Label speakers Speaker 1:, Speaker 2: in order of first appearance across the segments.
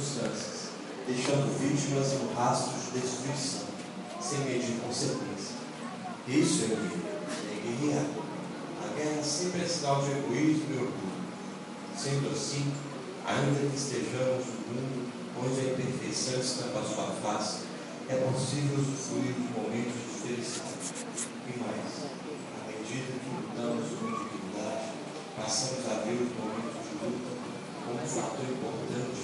Speaker 1: circunstâncias, deixando vítimas e um rastro de destruição, sem medir consequência. Isso é guerrear. A guerra sempre é sinal de egoísmo e orgulho. Sendo assim, ainda que estejamos no mundo onde a imperfeição estampa a sua face, é possível usufruir de momentos de felicidade. E mais, à medida que lutamos com dignidade, passamos a ver os momentos de luta como um fator importante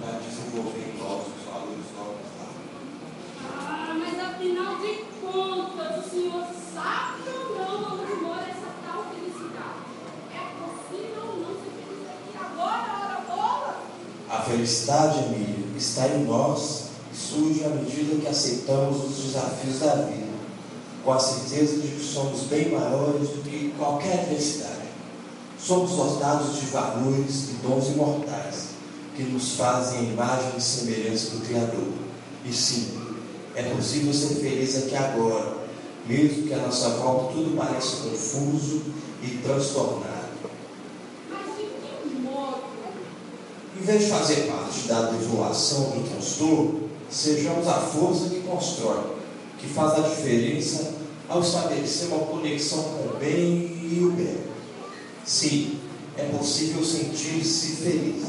Speaker 1: para desenvolver em nós os valores nobres da vida.
Speaker 2: Mas afinal de contas, o senhor sabe ou não onde mora essa tal felicidade? É possível ou não ser feliz aqui agora, hora boa?
Speaker 1: A felicidade, Emílio, está em nós e surge à medida que aceitamos os desafios da vida, com a certeza de que somos bem maiores do que qualquer adversidade. Somos dotados de valores e dons imortais, que nos fazem a imagem e semelhança do Criador. E sim, é possível ser feliz aqui agora, mesmo que à nossa volta tudo pareça confuso e transtornado.
Speaker 2: Mas de que modo?
Speaker 1: Em vez de fazer parte da desolação do transtorno, sejamos a força que constrói, que faz a diferença ao estabelecer uma conexão com o bem e o bem. Sim, é possível sentir-se feliz,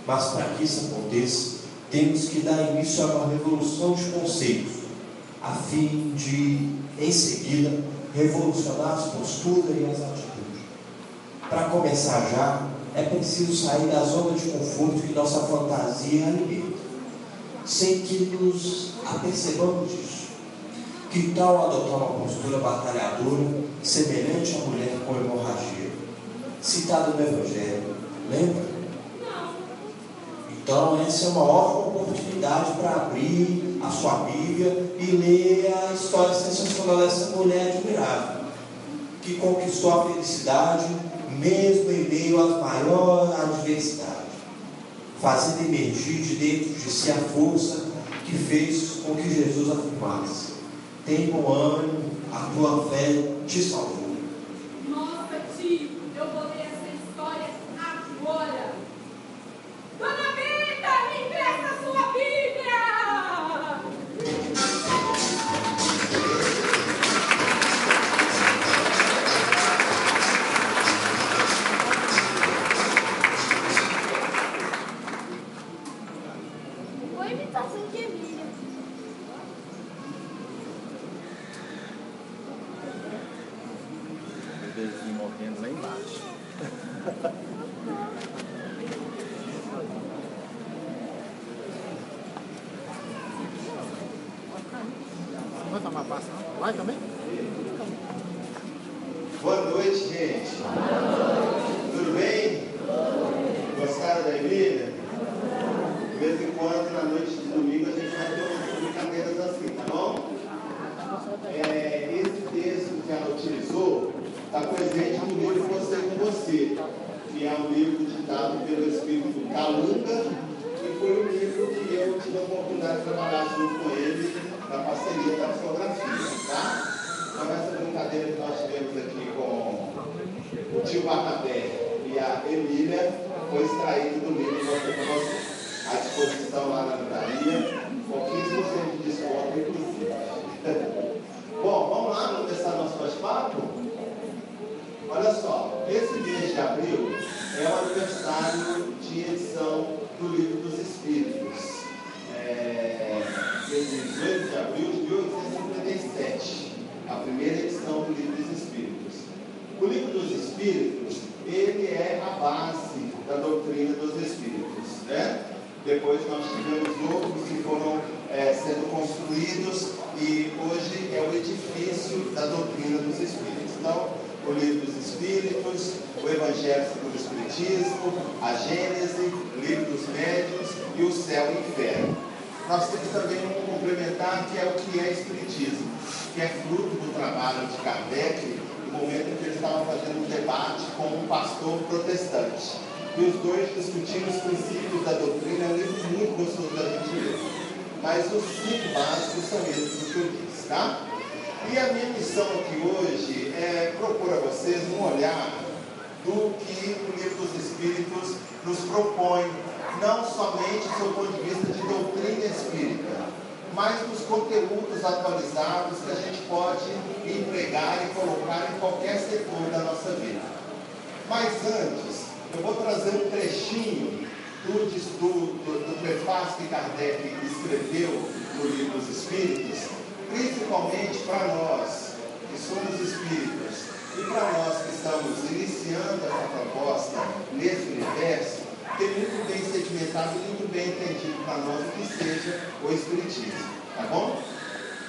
Speaker 1: mas para que isso aconteça, temos que dar início a uma revolução de conceitos, a fim de, em seguida, revolucionar as posturas e as atitudes. Para começar já, é preciso sair da zona de conforto que nossa fantasia alimenta, sem que nos apercebamos disso. Que tal adotar uma postura batalhadora, semelhante à mulher com hemorragia, citada no Evangelho? Lembra?
Speaker 2: Não.
Speaker 1: Então, essa é uma ótima oportunidade para abrir a sua Bíblia e ler a história sensacional dessa mulher admirável, que conquistou a felicidade mesmo em meio às maiores adversidades, fazendo emergir de dentro de si a força que fez com que Jesus afirmasse: tem bom ânimo, a tua fé te salvou.
Speaker 2: Nossa, tio, eu vou ler essa história agora. Dona Bita, me empresta a sua Bíblia!
Speaker 3: Boa imitação de Emília.
Speaker 4: Bebezinho morrendo lá embaixo. Não vai tomar pasta, não? Vai também?
Speaker 5: Boa noite, gente. Tudo bem? Gostaram da Emília? De vez em quando, na noite de domingo, a gente vai ter umas brincadeiras assim, tá bom? Esse texto que ela utilizou está presente no livro Você com Você, que é um livro ditado pelo Espírito Calunga, e foi um livro que eu tive a oportunidade de trabalhar junto com ele na parceria da fotografia, tá? Então, essa brincadeira que nós tivemos aqui com o tio Barnabé e a Emília foi extraído do livro Você com Você, à disposição lá na livraria, com 15% de desconto, inclusive. Bom, vamos lá, vamos começar nosso bate-papo? Olha só, esse mês de abril é o aniversário de edição do Livro dos Espíritos. Dia 18 de abril de 1857, a primeira edição do Livro dos Espíritos. O Livro dos Espíritos, ele é a base da doutrina dos Espíritos, né? Depois nós tivemos outros que foram sendo construídos e hoje é o edifício da doutrina dos Espíritos. Então, o Livro dos Espíritos, o Evangelho segundo o Espiritismo, a Gênese, o Livro dos Médiuns e o Céu e o Inferno. Nós temos também um complementar que é o que é Espiritismo, que é fruto do trabalho de Kardec, no momento em que ele estava fazendo um debate com um pastor protestante. E os dois discutindo os princípios da doutrina. É um livro muito gostoso da gente ler. Mas os 5 básicos são esses que eu disse, tá? E a minha missão aqui hoje é propor a vocês um olhar do que o Livro dos Espíritos nos propõe, não somente do seu ponto de vista de doutrina espírita, mas dos conteúdos atualizados que a gente pode empregar e colocar em qualquer setor da nossa vida. Mas antes, eu vou trazer um trechinho do prefácio que Kardec escreveu no Livro dos Espíritos, principalmente para nós que somos espíritas e para nós que estamos iniciando essa proposta nesse universo, ter muito bem sedimentado e muito bem entendido para nós o que seja o Espiritismo, tá bom?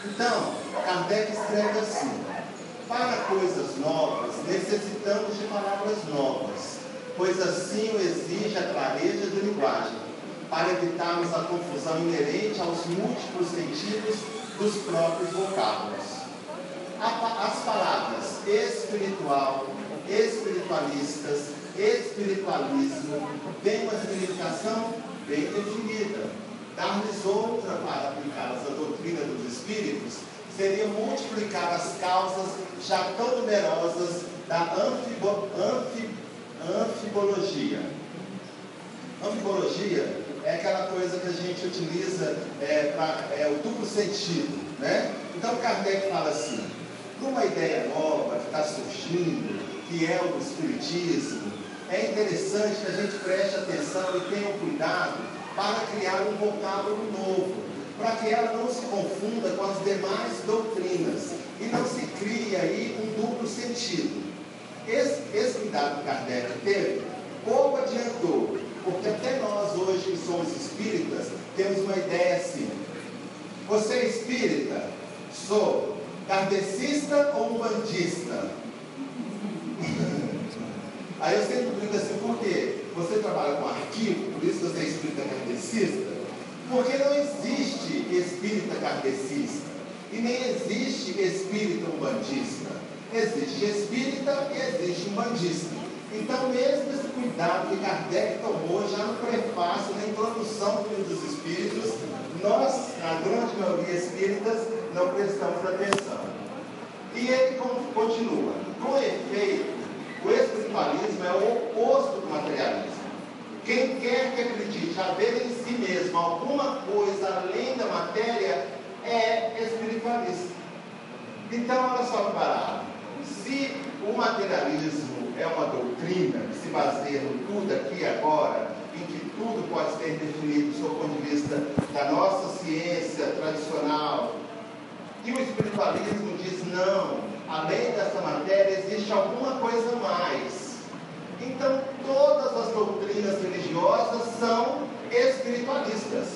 Speaker 5: Então, Kardec escreve assim: para coisas novas, necessitamos de palavras novas, pois assim o exige a clareza de linguagem, para evitarmos a confusão inerente aos múltiplos sentidos dos próprios vocábulos. As palavras espiritual, espiritualistas, espiritualismo têm uma significação bem definida. Dar-lhes outra para aplicá-las à doutrina dos espíritos seria multiplicar as causas já tão numerosas da anfibologia. Anfibologia é aquela coisa que a gente utiliza para o duplo sentido, né? Então Kardec fala assim: uma ideia nova que está surgindo, que é o Espiritismo, é interessante que a gente preste atenção e tenha cuidado para criar um vocábulo novo, para que ela não se confunda com as demais doutrinas e não se crie aí um duplo sentido. Esse cuidado que Kardec teve, pouco adiantou, porque até nós hoje que somos espíritas, temos uma ideia assim: você é espírita? Sou. Kardecista ou umbandista? Aí eu sempre brinco assim: por quê? Você trabalha com arquivo, por isso você é espírita kardecista? Porque não existe espírita kardecista e nem existe espírita umbandista. Existe espírita e existe umbandista. Então, mesmo esse cuidado que Kardec tomou já no prefácio, na introdução do Livro dos Espíritos, nós, a grande maioria espíritas, não prestamos atenção. E ele continua: com efeito, o espiritualismo é o oposto do materialismo. Quem quer que acredite haver em si mesmo alguma coisa além da matéria é espiritualista. Então, olha só que barato. Se o materialismo é uma doutrina que se baseia no tudo aqui e agora, em que tudo pode ser definido do seu ponto de vista da nossa ciência tradicional, e o espiritualismo diz não, além dessa matéria existe alguma coisa mais. Então todas as doutrinas religiosas são espiritualistas,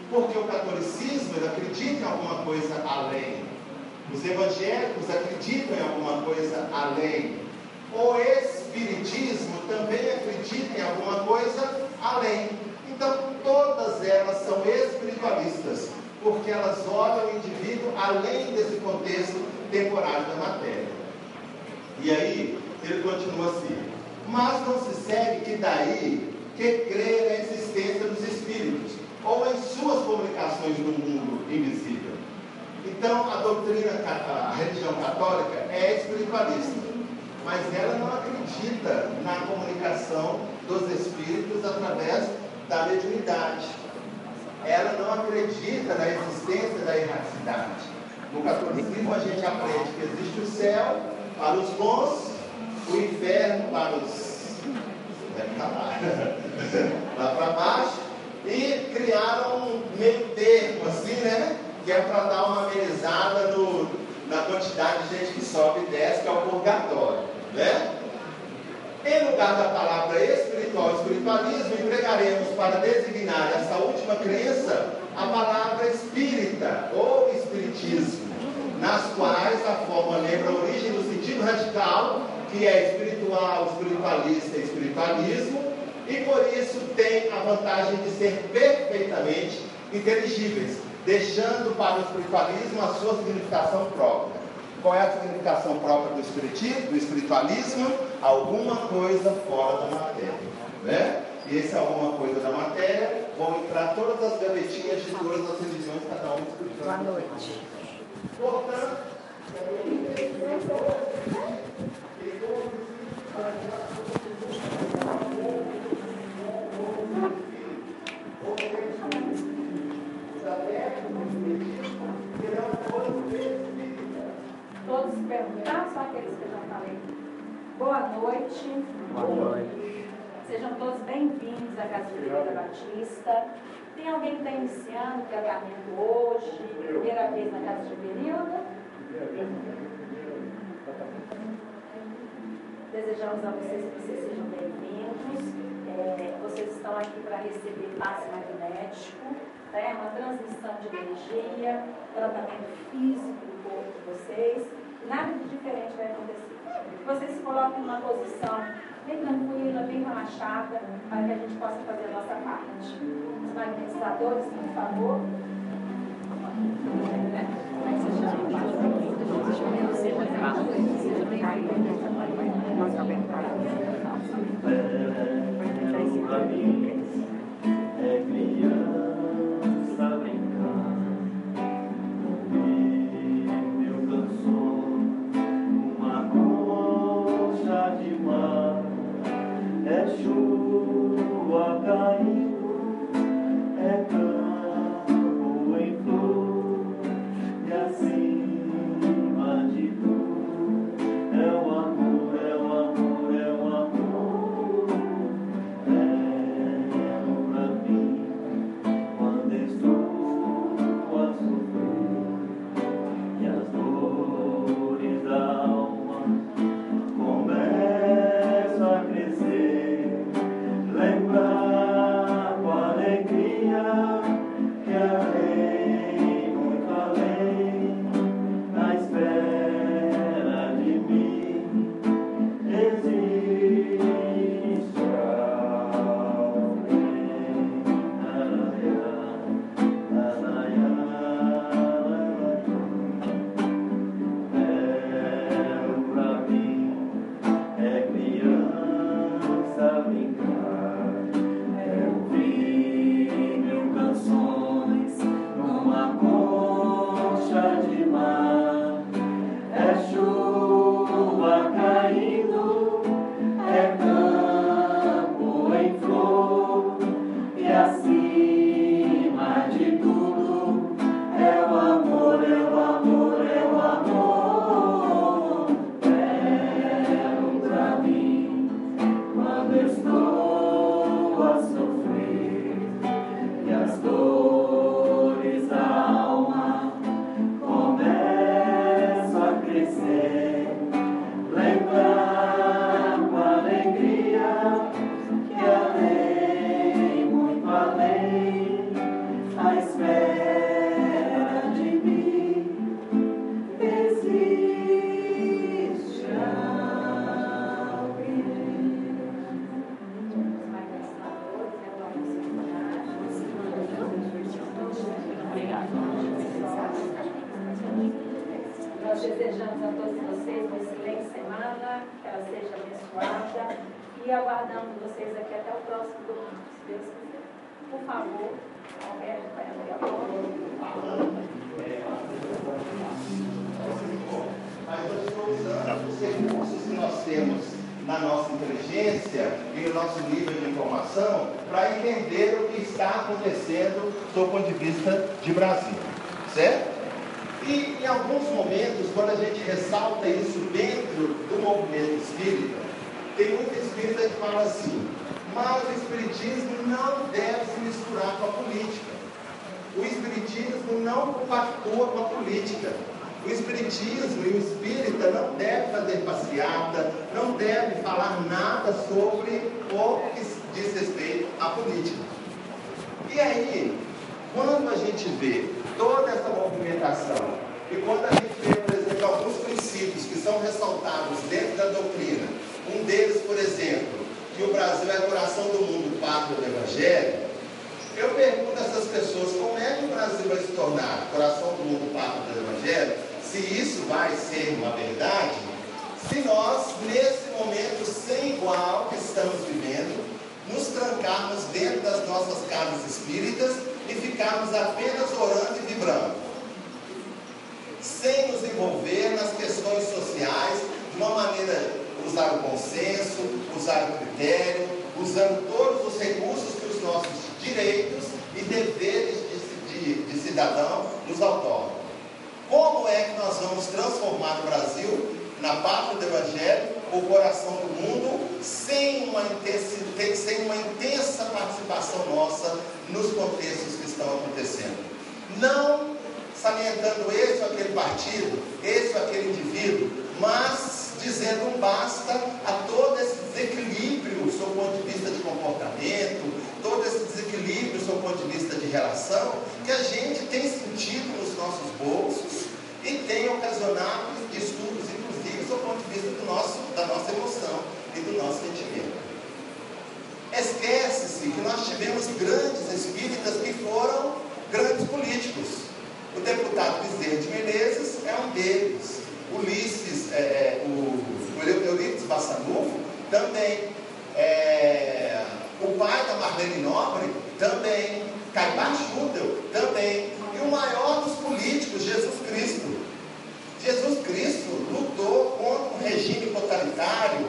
Speaker 5: porque o catolicismo ele acredita em alguma coisa além, os evangélicos acreditam em alguma coisa além, o espiritismo também acredita em alguma coisa além. Então todas elas são espiritualistas, porque elas olham o indivíduo além desse contexto temporário da matéria. E aí ele continua assim: mas não se segue que daí que crê na existência dos espíritos ou em suas comunicações no mundo invisível. Então a doutrina, a religião católica é espiritualista, mas ela não acredita na comunicação dos espíritos através da mediunidade. Ela não acredita na existência da erraticidade. No catolicismo a gente aprende que existe o céu para os bons, o inferno para os lá para baixo, e criaram um meio termo assim, né? Que é para dar uma amenizada na quantidade de gente que sobe e desce, que é o purgatório, né? Em lugar da palavra espiritual, espiritualismo, empregaremos para designar essa última crença a palavra espírita ou espiritismo, nas quais a forma lembra a origem do sentido radical, que é espiritual, espiritualista e espiritualismo, e por isso tem a vantagem de ser perfeitamente inteligíveis, deixando para o espiritualismo a sua significação própria. Qual é a significação própria do espiritismo, do espiritualismo? Alguma coisa fora da matéria, né? E esse alguma coisa da matéria vão entrar todas as gavetinhas de todas as religiões, cada um espiritual. Boa noite. Portanto,
Speaker 3: Todos se perguntaram, só aqueles que eu já falei. Boa noite.
Speaker 4: Boa noite.
Speaker 3: Sejam todos bem-vindos à Casa de Igreja Batista. Tem alguém que está iniciando o tratamento hoje? Primeira vez na Casa de Período? Desejamos a vocês que vocês sejam bem-vindos. Vocês estão aqui para receber passe magnético, né? Uma transmissão de energia, tratamento físico do corpo de vocês. Nada de diferente vai acontecer. Vocês se coloquem numa posição bem tranquila, bem relaxada, para que a gente possa fazer a nossa parte. Os magnetizadores, por favor.
Speaker 6: É criança brincando, meu canção, uma concha de mar, é chuva caindo, é campo em flor, e acima de tudo é o amor, é o amor, é o amor, pra mim, quando estou a sofrer e as dores da alma começam a crescer, lembrar com alegria que além, muito além, na espera de mim, existe alguém. Pra mim é criança brincar, é ouvir mil canções numa concha de mar, é chuva caindo, é campo em flor, e acima de tudo é o amor, é o amor, é o amor. Quero pra mim quando estou a sofrer e as dores da alma começam a crescer, lembrar com alegria que além, muito além, à espera de mim, existe alguém.
Speaker 3: Os magnetizadores, nós desejamos a todos vocês uma excelente semana, que ela seja abençoada, e aguardamos vocês aqui até o próximo domingo, se Deus quiser. Por favor, Alberto, vai abrir a porta.
Speaker 5: Mas eu estou usando os recursos que nós temos na nossa inteligência e no nosso nível de informação para entender o que está acontecendo do ponto de vista de Brasil, certo? E em alguns momentos, quando a gente ressalta isso dentro do movimento espírita, tem muito espírita que fala assim: mas o espiritismo não deve se misturar com a política. O espiritismo não compactua com a política. O espiritismo e o espírita não devem fazer passeata, não devem falar nada sobre o que diz respeito à política. E aí, quando a gente vê toda essa movimentação, e quando a gente vê, por exemplo, alguns princípios que são ressaltados dentro da doutrina, um deles, por exemplo, que o Brasil é coração do mundo, pátria do Evangelho, eu pergunto a essas pessoas: como é que o Brasil vai se tornar coração do mundo, pátria do Evangelho, se isso vai ser uma verdade, se nós, nesse momento sem igual que estamos vivendo, nos trancarmos dentro das nossas casas espíritas e ficarmos apenas orando e vibrando, sem nos envolver nas questões sociais de uma maneira usar o bom senso, usar o critério, usando todos os recursos que os nossos direitos e deveres de cidadão nos outorgam. Como é que nós vamos transformar o Brasil na pátria do Evangelho, o coração do mundo, sem uma intensa participação nossa nos contextos que estão acontecendo? Não salientando esse ou aquele partido, esse ou aquele indivíduo, mas dizendo um basta a todo esse desequilíbrio do seu ponto de vista de comportamento, todo esse desequilíbrio do seu ponto de vista de relação, que a gente tem sentido nos nossos bolsos e tem ocasionado distúrbios, inclusive, do seu ponto de vista da nossa emoção e do nosso sentimento. Esquece-se que nós tivemos grandes espíritas que foram grandes políticos. O deputado Bezerra de Menezes é um deles. Ulisses, o Euripides Bassanufo também. O pai da Marlene Nobre também. Caibá Schudel também. E o maior dos políticos, Jesus Cristo. Jesus Cristo lutou contra um regime totalitário,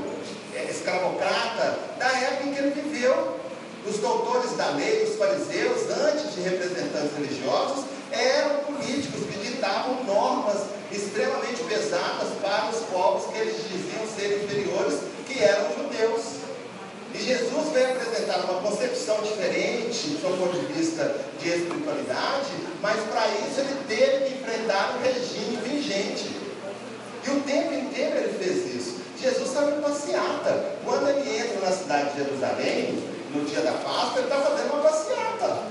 Speaker 5: escravocrata, da época em que ele viveu. Os doutores da lei, os fariseus, antes de representantes religiosos, eram políticos que ditavam normas extremamente pesadas para os povos que eles diziam ser inferiores, que eram judeus. E Jesus veio apresentar uma concepção diferente do seu ponto de vista de espiritualidade, mas para isso ele teve que enfrentar o regime vigente. E o tempo inteiro ele fez isso. Jesus estava em passeata. Quando ele entra na cidade de Jerusalém, no dia da Páscoa, ele está fazendo uma passeata.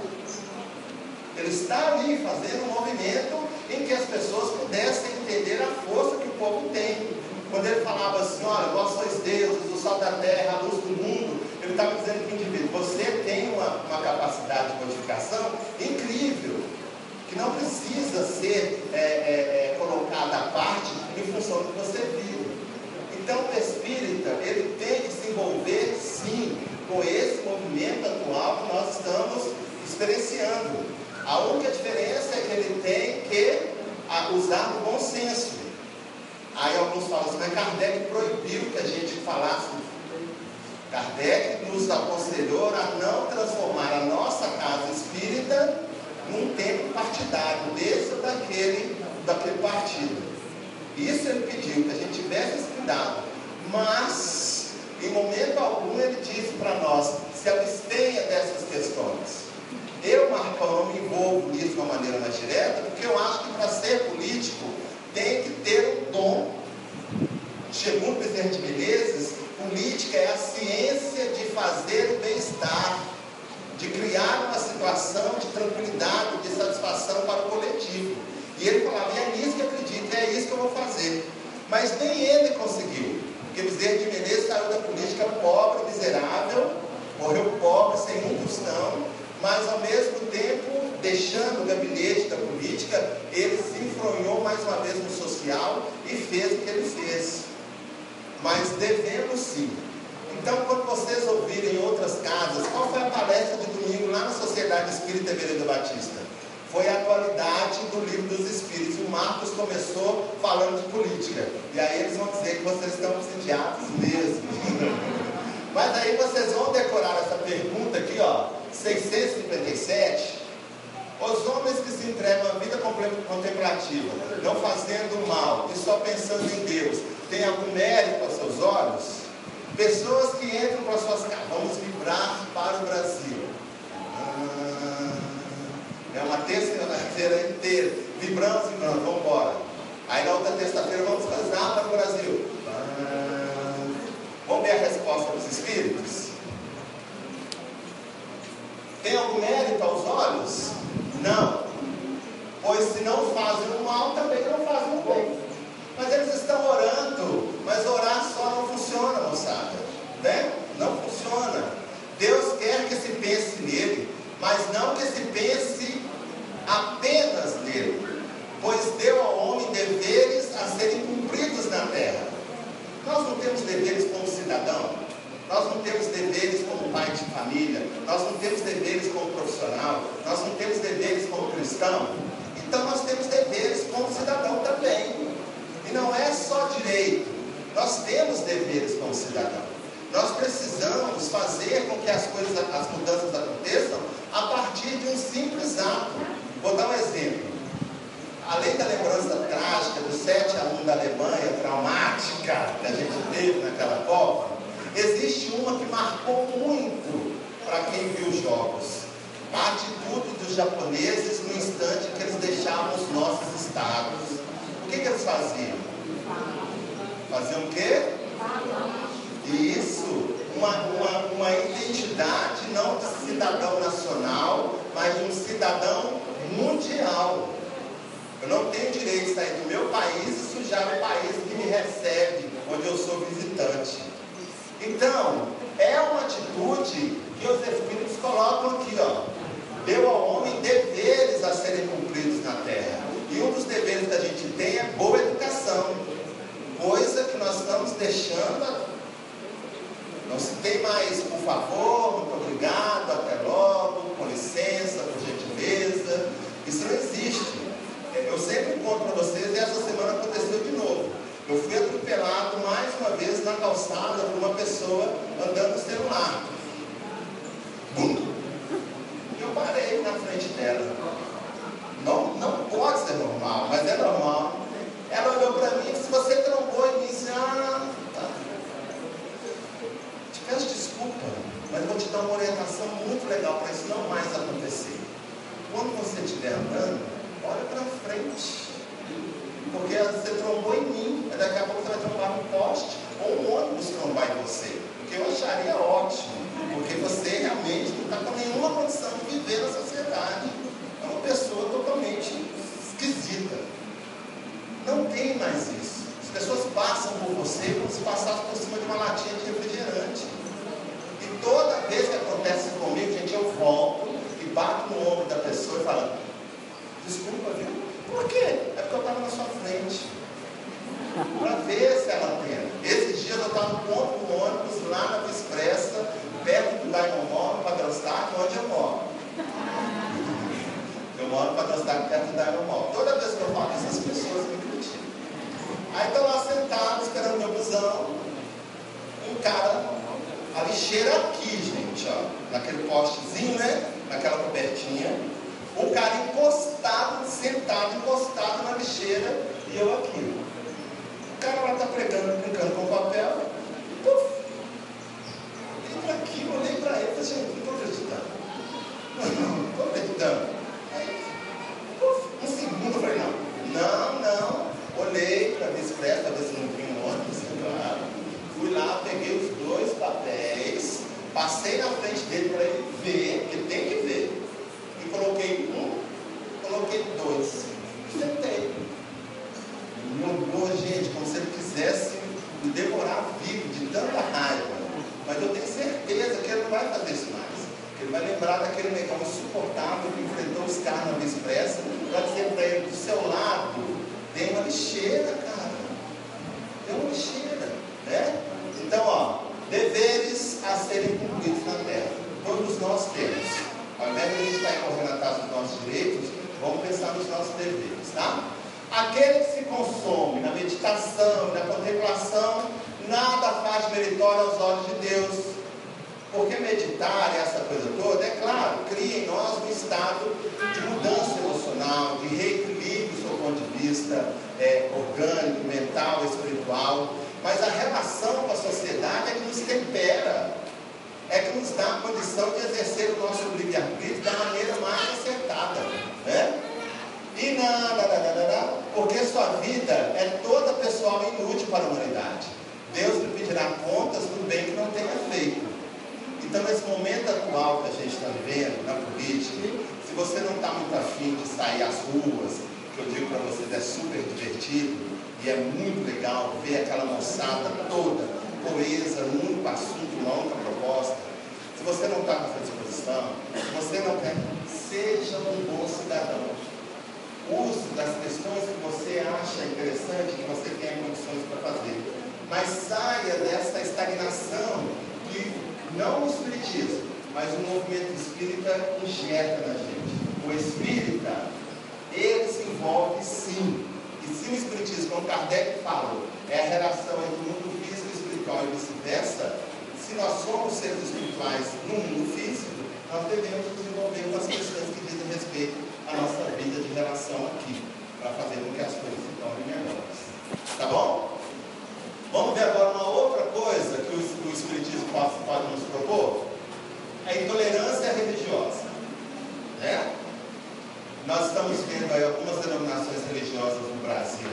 Speaker 5: Ele está ali fazendo um movimento em que as pessoas pudessem entender a força que o povo tem. Quando ele falava assim, olha, vós sois deuses, o sol da terra, a luz do mundo, ele estava dizendo para o indivíduo, você tem uma capacidade de modificação incrível, que não precisa ser colocada à parte em função do que você viu. Então o espírita, ele tem que se envolver sim com esse movimento atual que nós estamos experienciando. A única diferença é que ele tem que usar o bom senso. Aí alguns falam assim, mas Kardec proibiu que a gente falasse. Kardec nos aconselhou a não transformar a nossa casa espírita num templo partidário, desse ou daquele partido. Isso ele pediu, que a gente tivesse esse cuidado. Mas, em momento algum, ele disse para nós, se abstenha dessas questões. Eu, Marcão, não me envolvo nisso de uma maneira mais direta, porque eu acho que para ser político tem que ter um dom. Segundo Bezerra de Menezes, política é a ciência de fazer o bem-estar, de criar uma situação de tranquilidade, de satisfação para o coletivo. E ele falava, e é nisso que eu acredito, é isso que eu vou fazer. Mas nem ele conseguiu, porque Bezerra de Menezes saiu da política pobre, miserável, morreu pobre, sem um tostão, mas ao mesmo tempo, deixando o gabinete da política, ele se enfronhou mais uma vez no social e fez o que ele fez. Mas devemos sim. Então, quando vocês ouvirem em outras casas, qual foi a palestra de domingo lá na Sociedade Espírita Vereda Batista? Foi a atualidade do Livro dos Espíritos. O Marcos começou falando de política. E aí eles vão dizer que vocês estão obsidiados mesmo. Mas aí vocês vão decorar essa pergunta aqui, ó, 657. Os homens que se entregam à vida contemplativa, não fazendo mal e só pensando em Deus, tem algum mérito aos seus olhos? Pessoas que entram para suas casas, vamos vibrar para o Brasil. É uma terça-feira inteira, vibramos, vamos embora. Aí na outra terça-feira vamos rezar para o Brasil. Vamos ver a resposta dos espíritos? Tem algum mérito aos olhos? Não. Pois se não fazem o mal, também não fazem o bem. Mas eles estão orando, mas orar só não funciona, moçada. Né? Não funciona. Deus quer que se pense nele, mas não que se pense apenas nele. Pois deu ao homem deveres a serem cumpridos na terra. Nós não temos deveres como cidadão, nós não temos deveres como pai de família, nós não temos deveres como profissional, nós não temos deveres como cristão. Então nós temos deveres como cidadão também. E não é só direito, Nós temos deveres como cidadão. Nós precisamos fazer com que as mudanças aconteçam a partir de um simples ato. Vou dar um exemplo. Além da lembrança trágica do 7-1 da Alemanha, traumática, que a gente teve naquela Copa, existe uma que marcou muito para quem viu os jogos. A atitude dos japoneses no instante que eles deixavam os nossos estados. O que eles faziam? Faziam o quê? Isso, uma identidade não de cidadão nacional, mas de um cidadão mundial. Eu não tenho direito de sair do meu país e sujar o país que me recebe, onde eu sou visitante. Então, é uma atitude que os Espíritos colocam aqui, ó. Deu ao homem deveres a serem cumpridos na terra. E um dos deveres que a gente tem é boa educação. Coisa que nós estamos deixando. Não se tem mais, por favor, muito obrigado, até logo, com licença, por gentileza. Isso não existe. Eu sempre conto para vocês, e essa semana aconteceu de novo. Eu fui atropelado mais uma vez na calçada por uma pessoa andando no celular. Bum! Eu parei na frente dela. Não pode ser normal, mas é normal. Ela olhou para mim e disse: você trombou em mim? Disse: tá. Te peço desculpa, mas vou te dar uma orientação muito legal para isso não mais acontecer. Quando você estiver andando, olha para frente. Porque você trombou em mim, mas daqui a pouco você vai trombar no poste, ou um ônibus trombar em você. Porque eu acharia ótimo, porque você realmente não está com nenhuma condição de viver na sociedade. É uma pessoa totalmente esquisita. Não tem mais isso. As pessoas passam por você como se passassem por cima de uma latinha de refrigerante. E toda vez que acontece comigo, gente, eu volto e bato no ombro da pessoa e falo: desculpa, viu? Por quê? É porque eu estava na sua frente. Para ver se ela atende. Esses dias eu estava no ponto do ônibus, lá na Via Expressa, perto do Diamond Mall, no Padrão Stark, onde eu moro. Eu moro no Padrão Stark, perto do Diamond Mall. Toda vez que eu falo, essas pessoas me criticam. Aí estou lá sentado, esperando meu busão. Um cara, a lixeira aqui, gente, ó, naquele postezinho, né? Naquela cobertinha. O cara encostado, sentado, encostado na lixeira, e eu aqui. O cara lá está pregando, brincando com papel. Puf! Entrei aqui, olhei para ele e falei assim: não estou acreditando. Não estou acreditando. Aí, puf, um segundo eu falei: não. Olhei para a Via Expressa, para ver se não vinha um ônibus, claro. Fui lá, peguei os 2 papéis, passei na frente dele para ele ver, porque ele tem que ver. E coloquei 1, coloquei 2. Sentei. Me olhou, gente, como se ele quisesse me devorar vivo de tanta raiva. Mas eu tenho certeza que ele não vai fazer isso mais. Ele vai lembrar daquele negão insuportável que enfrentou os carros na Via Expressa para dizer para ele: do seu lado tem uma lixeira, cara. Tem uma lixeira, né? Então, ó, deveres a serem cumpridos na terra. Todos nós temos. Ao invés de a gente estar correndo atrás dos nossos direitos, vamos pensar nos nossos deveres, tá? Aquele que se consome na meditação, na contemplação, nada faz meritório aos olhos de Deus. Porque meditar e essa coisa toda, é claro, cria em nós um estado de mudança emocional, de reequilíbrio do seu ponto de vista orgânico, mental, espiritual. Mas a relação com a sociedade é que nos tempera, é que nos dá a condição de exercer o nosso livre-arbítrio da maneira mais acertada, né? E porque sua vida é toda pessoal e inútil para a humanidade. Deus lhe pedirá contas do bem que não tenha feito. Então, nesse momento atual que a gente está vivendo na política, se você não está muito afim de sair às ruas, que eu digo para vocês, é super divertido e é muito legal ver aquela moçada toda coesa, num único assunto, uma única proposta. Se você não está nessa disposição, se você não quer, seja um bom cidadão. Use das questões que você acha interessante, que você tem condições para fazer. Mas saia dessa estagnação que não o espiritismo, mas o movimento espírita injeta na gente. O espírita, ele se envolve sim E se o Espiritismo, como Kardec falou, é a relação entre o mundo físico e espiritual e vice-versa, se nós somos seres espirituais no mundo físico, nós devemos desenvolver umas questões que dizem respeito à nossa vida de relação aqui, para fazer com que as coisas se tornem melhores. Tá bom? Vamos ver agora uma outra coisa que o Espiritismo pode nos propor? A intolerância religiosa. Né? Nós estamos vendo aí algumas denominações religiosas no Brasil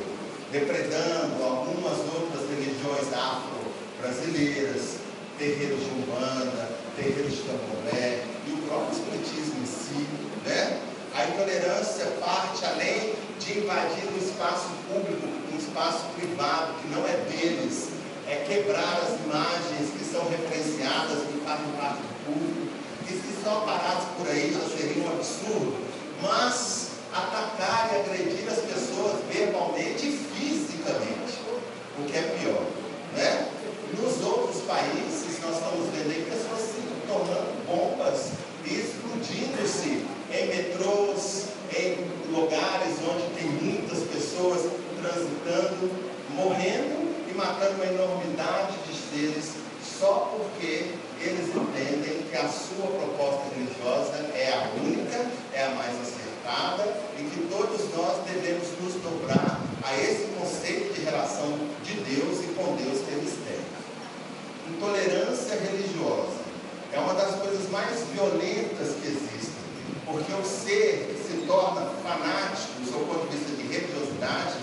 Speaker 5: depredando algumas outras religiões afro-brasileiras, terreiros de Umbanda, terreiros de Candomblé e o próprio Espiritismo em si, né? A intolerância parte além de invadir um espaço público, um espaço privado que não é deles, é quebrar as imagens que são referenciadas que fazem parte do público, e se só parasse por aí já seria um absurdo, mas atacar e agredir as pessoas verbalmente e fisicamente, o que é pior, né? Nos outros países, nós estamos vendo aí pessoas se tornando bombas e explodindo-se em metrôs, em lugares onde tem muitas pessoas transitando, morrendo e matando uma enormidade de seres só porque eles entendem que a sua proposta religiosa é a única, é a mais acertada e que todos nós devemos nos dobrar a esse conceito de relação de Deus e com Deus que eles têm. Intolerância religiosa é uma das coisas mais violentas que existem, porque o ser que se torna fanático, do seu ponto de vista de religiosidade,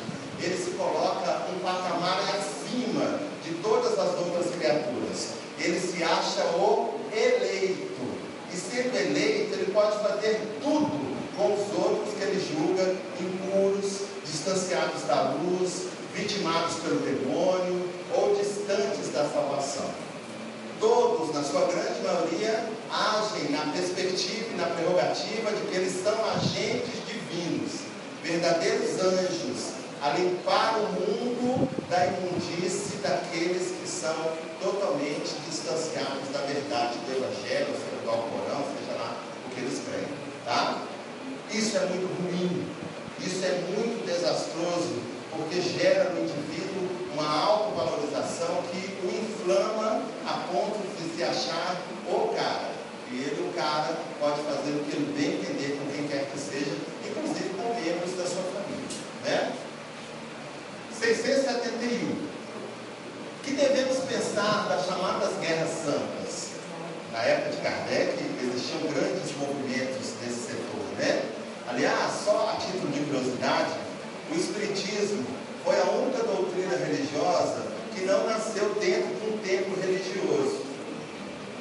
Speaker 5: ele se coloca um patamar acima de todas as outras criaturas. Ele se acha o eleito, e sendo eleito, ele pode fazer tudo com os outros que ele julga impuros, distanciados da luz, vitimados pelo demônio ou distantes da salvação. Todos, na sua grande maioria, agem na perspectiva e na prerrogativa de que eles são agentes divinos, verdadeiros anjos, a limpar o mundo da imundície daqueles que são totalmente distanciados da verdade do Evangelho, seja do Alcorão, seja lá o que eles creem. Tá? Isso é muito ruim, isso é muito desastroso, porque gera no indivíduo uma autovalorização que o inflama a ponto de se achar o cara. E ele, o cara, pode fazer o que ele bem entender com quem quer que seja, inclusive com membros da sua família. Né? 671. O que devemos pensar das chamadas guerras santas? Na época de Kardec, existiam grandes movimentos nesse setor, né? Aliás, só a título de curiosidade, o Espiritismo foi a única doutrina religiosa que não nasceu dentro de um templo religioso.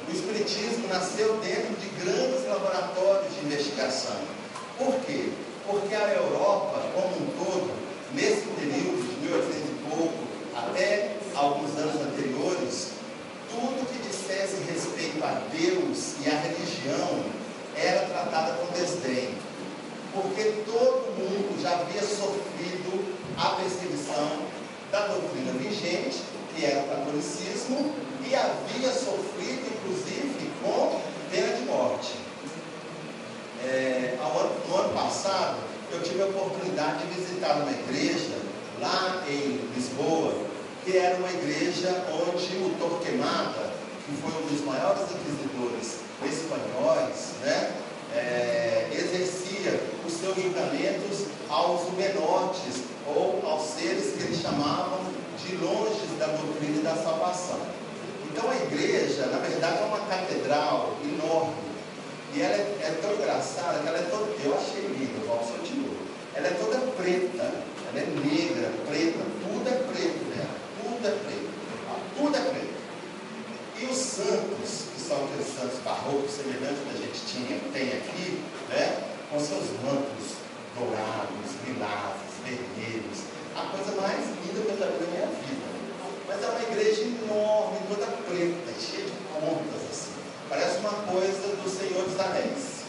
Speaker 5: O Espiritismo nasceu dentro de grandes laboratórios de investigação. Por quê? Porque a Europa, como um todo, nesse período de 1800 e pouco, até alguns anos anteriores, tudo que dissesse respeito a Deus e à religião era tratada com desdém. Porque todo mundo já havia sofrido a perseguição da doutrina vigente, que era o catolicismo, e havia sofrido, inclusive, com pena de morte. No ano passado, eu tive a oportunidade de visitar uma igreja lá em Lisboa, que era uma igreja onde o Torquemada, que foi um dos maiores inquisidores espanhóis, né, exercia os seus julgamentos aos humanotes, ou aos seres que eles chamavam de longes da doutrina e da salvação. Então a igreja, na verdade, é uma catedral enorme, e ela é tão engraçada que ela é toda, eu achei linda, igual o de novo. Ela é toda preta, ela é negra, preta, tudo é preto dela, tudo é preto, tudo é preto. E os santos, que são aqueles santos barrocos, semelhantes que a gente tem aqui, né, com seus mantos dourados, lilazes, vermelhos, a coisa mais linda que eu já vi na minha vida. Mas é uma igreja enorme, toda preta, cheia de pontas assim. Parece uma coisa do Senhor dos Anéis.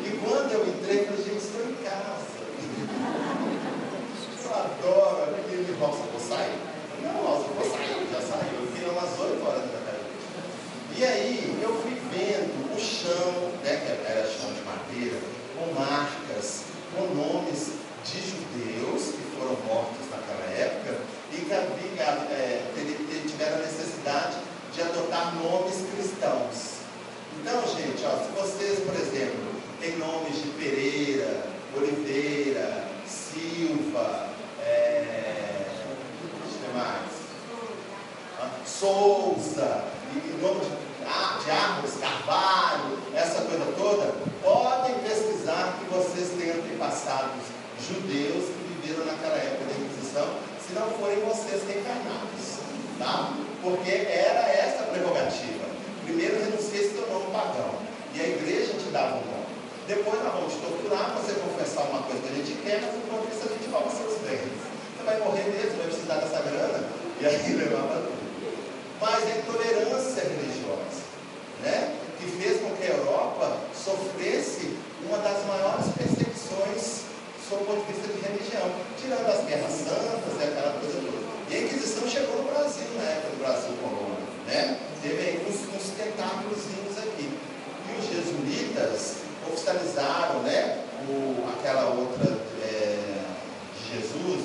Speaker 5: E quando eu entrei, eu falei, gente, estou em casa. Eu adoro aquele negócio, eu vou sair. Não, eu vou sair, já saiu. Eu fiquei umas 8 horas da tarde. E aí, eu fui vendo o chão, né, que era chão de madeira, com marcas, com nomes de judeus que foram mortos judeus que viveram naquela época da Inquisição, se não forem vocês reencarnados, tá? Porque era essa a prerrogativa. Primeiro renuncia esse teu nome pagão, e a igreja te dava um nome. Depois nós vamos te torturar, você confessar uma coisa que a gente quer, mas enquanto isso a gente rouba seus bens. Você vai morrer mesmo, vai precisar dessa grana, e aí levava tudo. Mas a intolerância religiosa, né, que fez com que a Europa sofresse uma das maiores perseguições sob o ponto de vista de religião, tirando as guerras santas e aquela coisa toda. E a Inquisição chegou no Brasil, na época do Brasil colônia, né? Teve aí uns tentáculozinhos aqui. E os jesuítas oficializaram, né, aquela outra de Jesus,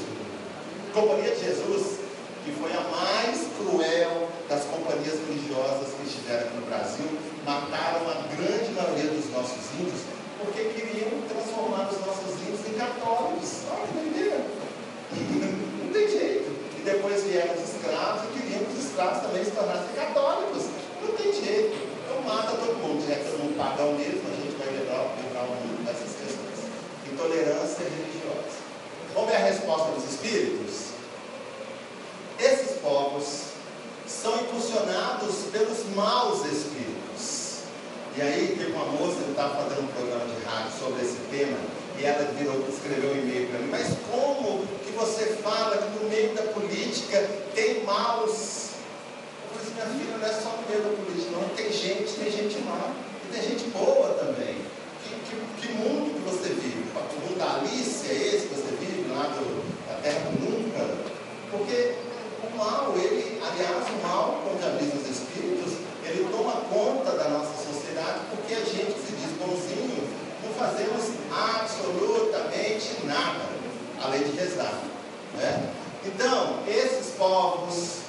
Speaker 5: Companhia de Jesus, que foi a mais cruel das companhias religiosas que estiveram aqui no Brasil. Mataram a grande maioria dos nossos índios, porque queriam transformar os nossos índios em católicos. Olha que doideira! Não tem jeito. E depois vieram os escravos e queriam que os escravos também se tornassem católicos. Não tem jeito. Então mata todo mundo. Já que todo mundo pagão mesmo, a gente vai levar o mundo dessas questões. Intolerância religiosa. Vamos ver a resposta dos espíritos? Esses povos são impulsionados pelos maus espíritos. E aí teve uma moça que estava fazendo um programa de rádio sobre esse tema, e ela escreveu um e-mail para mim: mas como que você fala que no meio da política tem maus? Eu falei assim: minha filha, não é só no meio da política, não. Tem gente má, e tem gente boa também. Que mundo que você vive? O mundo da Alice é esse que você vive, lá da Terra do Nunca? Porque o mal, o mal, como já diz os espíritos, ele toma conta da nossa sociedade, porque a gente se diz bonzinho, não fazemos absolutamente nada, além de rezar, né? Então, esses povos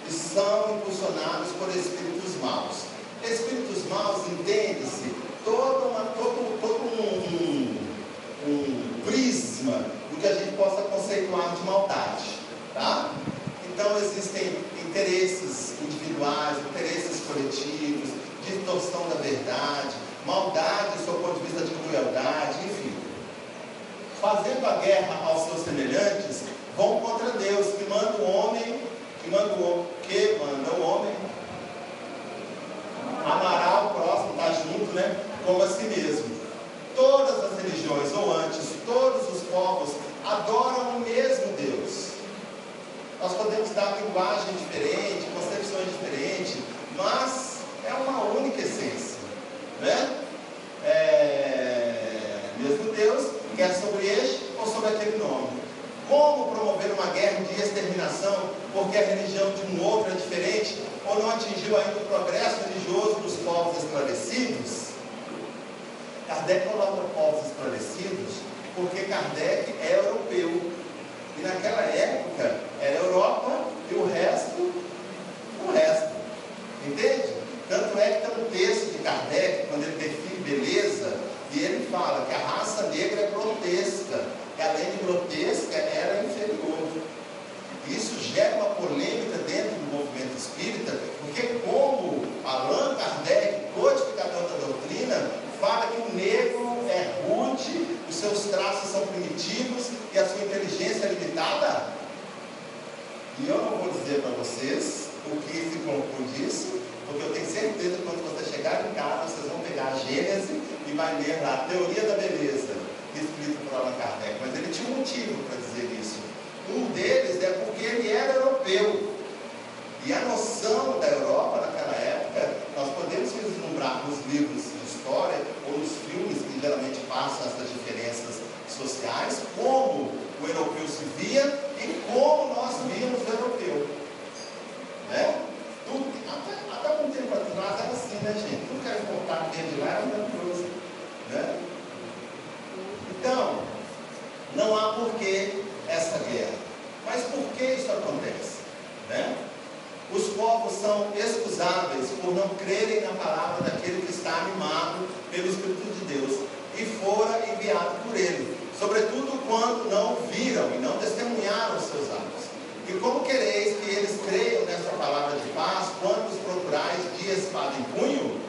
Speaker 5: são impulsionados por espíritos maus. Espíritos maus, entende-se, todo um prisma do que a gente possa conceituar de maldade, tá? Então existem interesses individuais, interesses coletivos, distorção da verdade, maldade do seu ponto de vista de crueldade, enfim. Fazendo a guerra aos seus semelhantes, vão contra Deus, que manda o homem amará o próximo, está junto, né? Como a si mesmo. Todas as religiões, ou antes, todos os povos adoram o mesmo Deus. Nós podemos dar linguagem diferente, concepções diferentes, mas é uma única essência, né? Mesmo Deus, quer sobre este ou sobre aquele nome. Como promover uma guerra de exterminação porque a religião de um outro é diferente ou não atingiu ainda o progresso religioso dos povos esclarecidos? Kardec coloca povos esclarecidos porque Kardec é europeu. E naquela época era a Europa e o resto. Entende? Tanto é que tem um texto de Kardec, quando ele define beleza, e ele fala que a raça negra é grotesca, e além de grotesca, era inferior. Isso gera uma polêmica dentro do movimento espírita, porque como Allan Kardec, codificador da doutrina, fala que o negro é rude, os seus traços são primitivos e a sua inteligência é limitada. E eu não vou dizer para vocês o que se conclui disso, porque eu tenho certeza que quando você chegar em casa, vocês vão pegar a Gênese e vai ler lá a Teoria da Beleza, escrito por Allan Kardec. Mas ele tinha um motivo para dizer isso. Um deles é porque ele era europeu. E a noção da Europa naquela época, nós podemos vislumbrar nos livros de história ou nos filmes que geralmente passam essas diferenças sociais, como o europeu se via e como nós víamos o europeu, né? Até um tempo atrás era assim, né, gente? Tudo que era importado desde lá era maravilhoso, né? Então, não há porquê essa guerra. Mas por que isso acontece, né? Os povos são excusáveis por não crerem na palavra daquele que está animado pelo Espírito de Deus e fora enviado por ele, sobretudo quando não viram e não testemunharam os seus atos. E como quereis que eles creiam nessa palavra de paz, quando os procurais de espada em punho?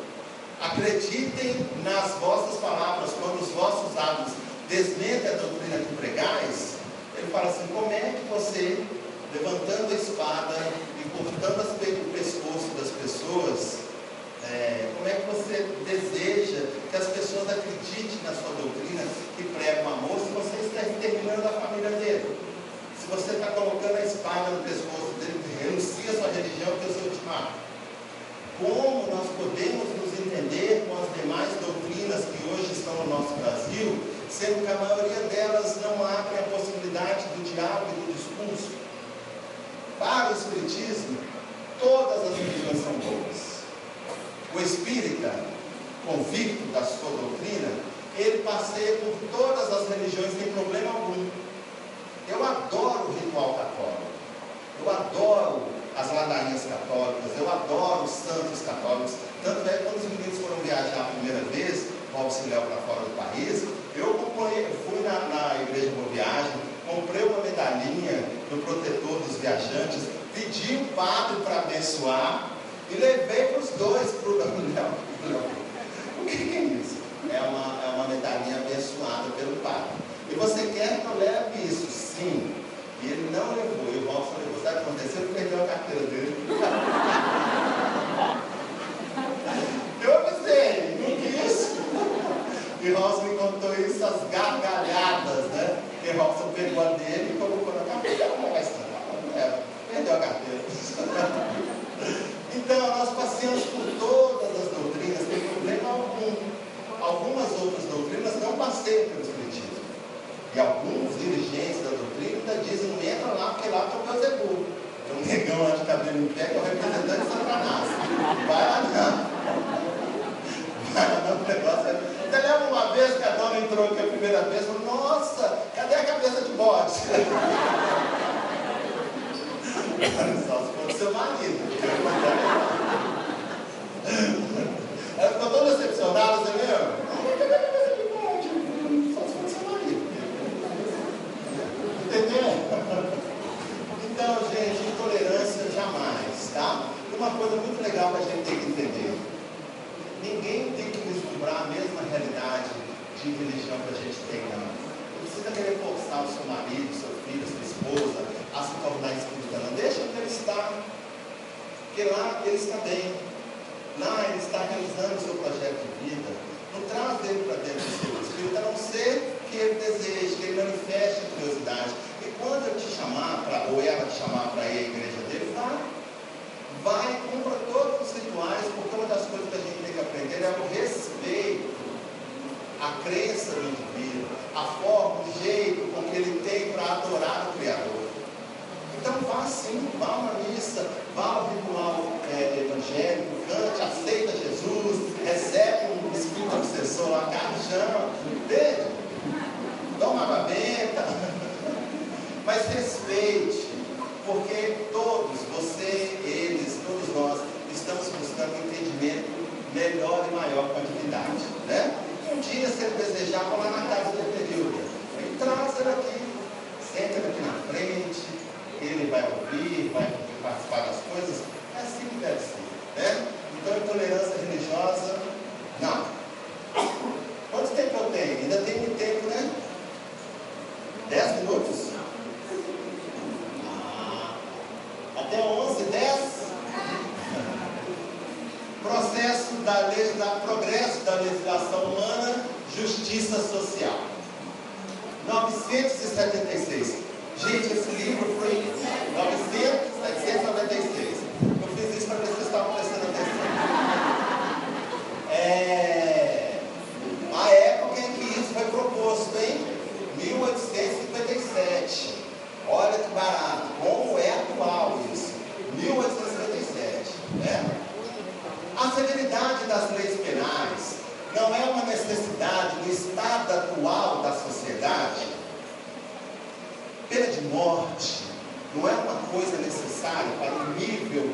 Speaker 5: Acreditem nas vossas palavras, quando os vossos atos desmente a doutrina que pregais, ele fala assim: como é que você, levantando a espada e cortando o pescoço das pessoas, como é que você deseja que as pessoas acreditem na sua doutrina que prega o amor, se você está exterminando a família dele? Se você está colocando a espada no pescoço dele, renuncia a sua religião, que eu sou te mato. Como nós podemos nos entender com as demais doutrinas que hoje estão no nosso Brasil, sendo que a maioria delas não abre a possibilidade do diálogo e do discurso? Para o Espiritismo, todas as religiões são boas. O espírita, convicto da sua doutrina, ele passeia por todas as religiões sem problema algum. Eu adoro o ritual católico, eu adoro as ladainhas católicas, eu adoro os santos católicos. Tanto é que quando os meninos foram viajar a primeira vez, o auxiliar para fora do país, eu fui na igreja Boa Viagem, comprei uma medalhinha do protetor dos viajantes, pedi o padre para abençoar e levei para os dois para o Daniel. O que é isso? É uma medalhinha abençoada pelo padre. E você quer que eu leve isso? Sim. E ele não levou, e o Robson levou. Sabe o que aconteceu? Ele perdeu a carteira dele. Eu avisei, não quis. E o Robson me contou isso, as gargalhadas, né? E o Robson pegou a dele e colocou na carteira. Não vai estar, perdeu a carteira. Então, nós passeamos por todas as doutrinas, sem problema algum. Algumas outras doutrinas não passeiam pelo Espiritismo. E alguns dirigentes da doutrina ainda dizem: não entra lá, porque lá está o Beelzebub. É um negão lá de cabelo em pé, que é o representante de Satanás. Vai lá não. Vai lá não, o negócio é... Você lembra uma vez que a dona entrou aqui a primeira vez e falou: nossa, cadê a cabeça de bode? Só se for do seu marido. Ela ficou toda decepcionada, você lembra? Cadê a cabeça de bode? Só se for do seu marido. Entendeu? Então, gente, intolerância jamais, tá? Uma coisa muito legal que a gente tem que entender: ninguém tem que vislumbrar a mesma realidade de religião que a gente tem, não. Não precisa querer forçar o seu marido, seu filho, sua esposa a se tornar espírita, não. Deixa ele estar, porque lá ele está bem, lá ele está realizando o seu projeto de vida. Não traz ele para dentro do seu espírito, a não ser que ele deseje, que ele manifeste a curiosidade. E quando ele te chamar, ou ela te chamar para ir à igreja dele, vai, cumpra todos os rituais, porque uma das coisas que a gente tem que aprender é o respeito à crença do indivíduo, a forma, o jeito com que ele tem para adorar o Criador. Então vá sim, vá a uma missa, vá ao ritual evangélico, cante, aceita Jesus, recebe um espírito obsessor lá, carjão, entende? Toma água benta, mas respeite, porque todos, você, eles, todos nós, estamos buscando um entendimento melhor e maior com a divindade, né? Um dia, se ele desejar, vá lá na casa do período, e traz ele aqui, senta ele aqui na frente, ele vai ouvir, vai participar das coisas. É assim que deve ser, né? Então, intolerância religiosa, não. Quanto tempo eu tenho? Ainda tem muito tempo, né? 10 minutos? Até 11, 10? Progresso da legislação humana, justiça social. 976. Gente, esse livro foi 796. Eu fiz isso para ver se vocês estavam prestando atenção. A época em que isso foi proposto, hein? 1857. Olha que barato. Como é atual isso? 1857. Né? A severidade das leis penais não é uma necessidade do estado atual da sociedade. Pena de morte não é uma coisa necessária para o nível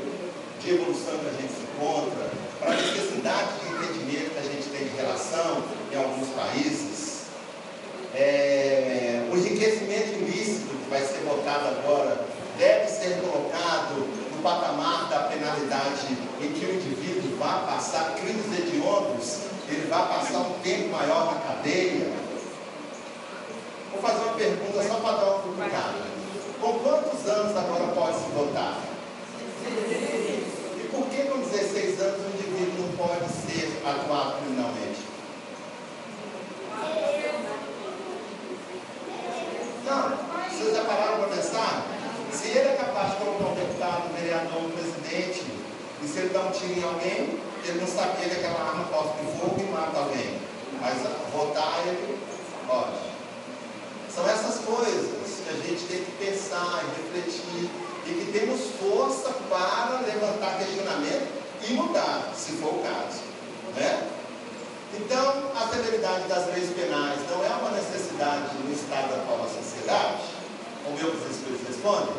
Speaker 5: de evolução que a gente se encontra, para a necessidade de entendimento que a gente tem de relação em alguns países. O enriquecimento ilícito que vai ser votado agora deve ser colocado no patamar da penalidade em que o indivíduo vai passar crimes hediondos, ele vai passar um tempo maior na cadeia. anos agora pode-se votar? E por que com 16 anos um indivíduo não pode ser atuado criminalmente? Não, vocês já pararam para pensar? Se ele é capaz de colocar um deputado, um vereador, um presidente, e se ele dá um tiro em alguém, ele não sabia que aquela arma posta de fogo e mata alguém. Mas votar ele pode. São essas coisas que a gente tem que pensar e refletir, e que temos força para levantar questionamento e mudar, se for o caso. Né? Então, a severidade das leis penais não é uma necessidade no estado atual da sociedade? Como eu que os Espíritos respondem?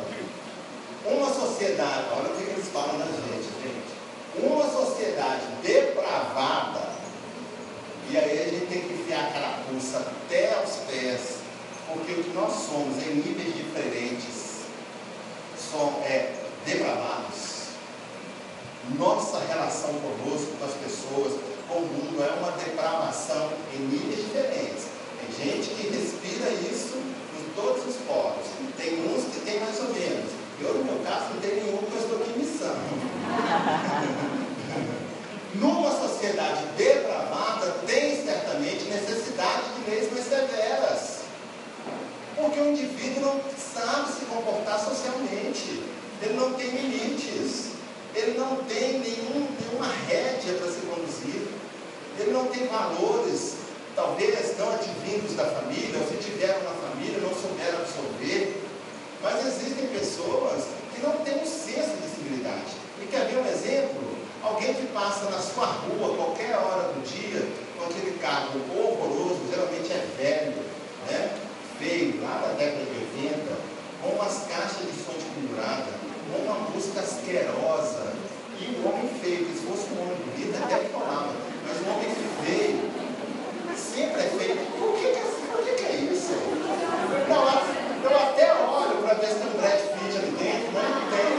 Speaker 5: Uma sociedade, olha o que eles falam da gente. Uma sociedade depravada, e aí a gente tem que enfiar a carapuça até aos pés, porque o que nós somos em níveis diferentes depravados. Nossa relação conosco, com as pessoas, com o mundo, é uma depravação em níveis diferentes. Tem gente que respira isso em todos os poros. Tem uns que tem mais ou menos. Eu, no meu caso, não tenho nenhum, porque eu estou aqui em missão. Numa sociedade depravada, tem certamente necessidade de leis mais severas. Porque o indivíduo não sabe se comportar socialmente. Ele não tem limites. Ele não tem nenhuma rédea para se conduzir. Ele não tem valores, talvez não advindos da família, ou se tiveram na família, não souberam absorver. Mas existem pessoas que não têm um senso de civilidade. E quer ver um exemplo? Alguém que passa na sua rua, qualquer hora do dia, com aquele carro horroroso, geralmente é velho, né? Feio, lá da década de 80, com umas caixas de som pendurada, com uma música asquerosa, e um homem feio, que se fosse um homem bonito, até que falava, mas um homem feio, sempre é feio. Por que é isso? Não, eu até olho para ver se tem um Brad Pitt ali dentro, mas não tem.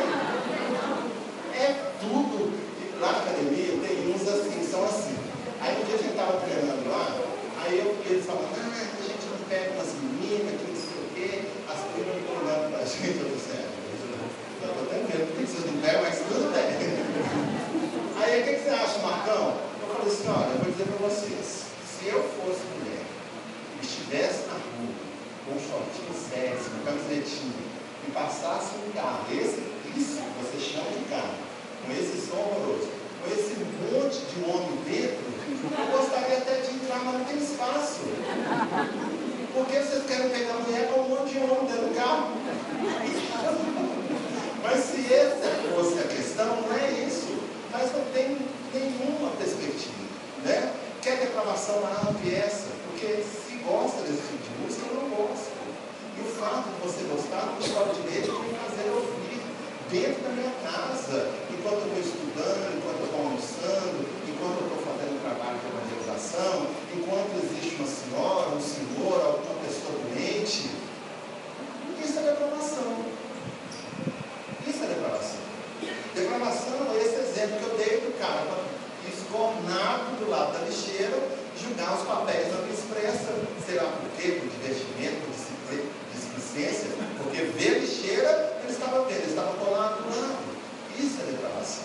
Speaker 5: É tudo. E lá na academia tem uns assim, são assim. Aí um dia a gente estava treinando lá, aí eles falavam, a gente não pega umas meninas, que não sei o quê, as meninas não estão olhando para a gente, eu disse, eu estou até vendo, por que vocês não pegam, mas tudo bem. Aí o que você acha, Marcão? Eu falei assim, olha, eu vou dizer para vocês, se eu fosse mulher, e estivesse na rua, com um shortinho sexy, uma camisetinha, e passasse um carro, isso que você chama de carro, com esse som horroroso, com esse monte de homem dentro, eu gostaria até de entrar, mas não tem espaço. Porque vocês querem pegar a mulher com um monte de homem dentro do carro? Mas se essa fosse a questão, não é isso. Mas não tem nenhuma perspectiva, né? Quer depravação ampla essa? Porque se gosta desse tipo de música, eu não gosto. E o fato de você gostar, não tem o direito de me fazer ouvir dentro da minha casa, enquanto eu estou estudando, enquanto eu estou almoçando, enquanto eu estou fazendo um trabalho de evangelização, enquanto existe uma senhora, um senhor, alguma pessoa doente. Isso é depravação. Isso é depravação. Depravação é esse exemplo que eu dei do cara escornado do lado da lixeira, julgar os papéis na expressa, sei lá por quê, por divertimento, por displicência, porque ver lixeira, ele estava vendo, ele estava colado do lado. Isso é depravação.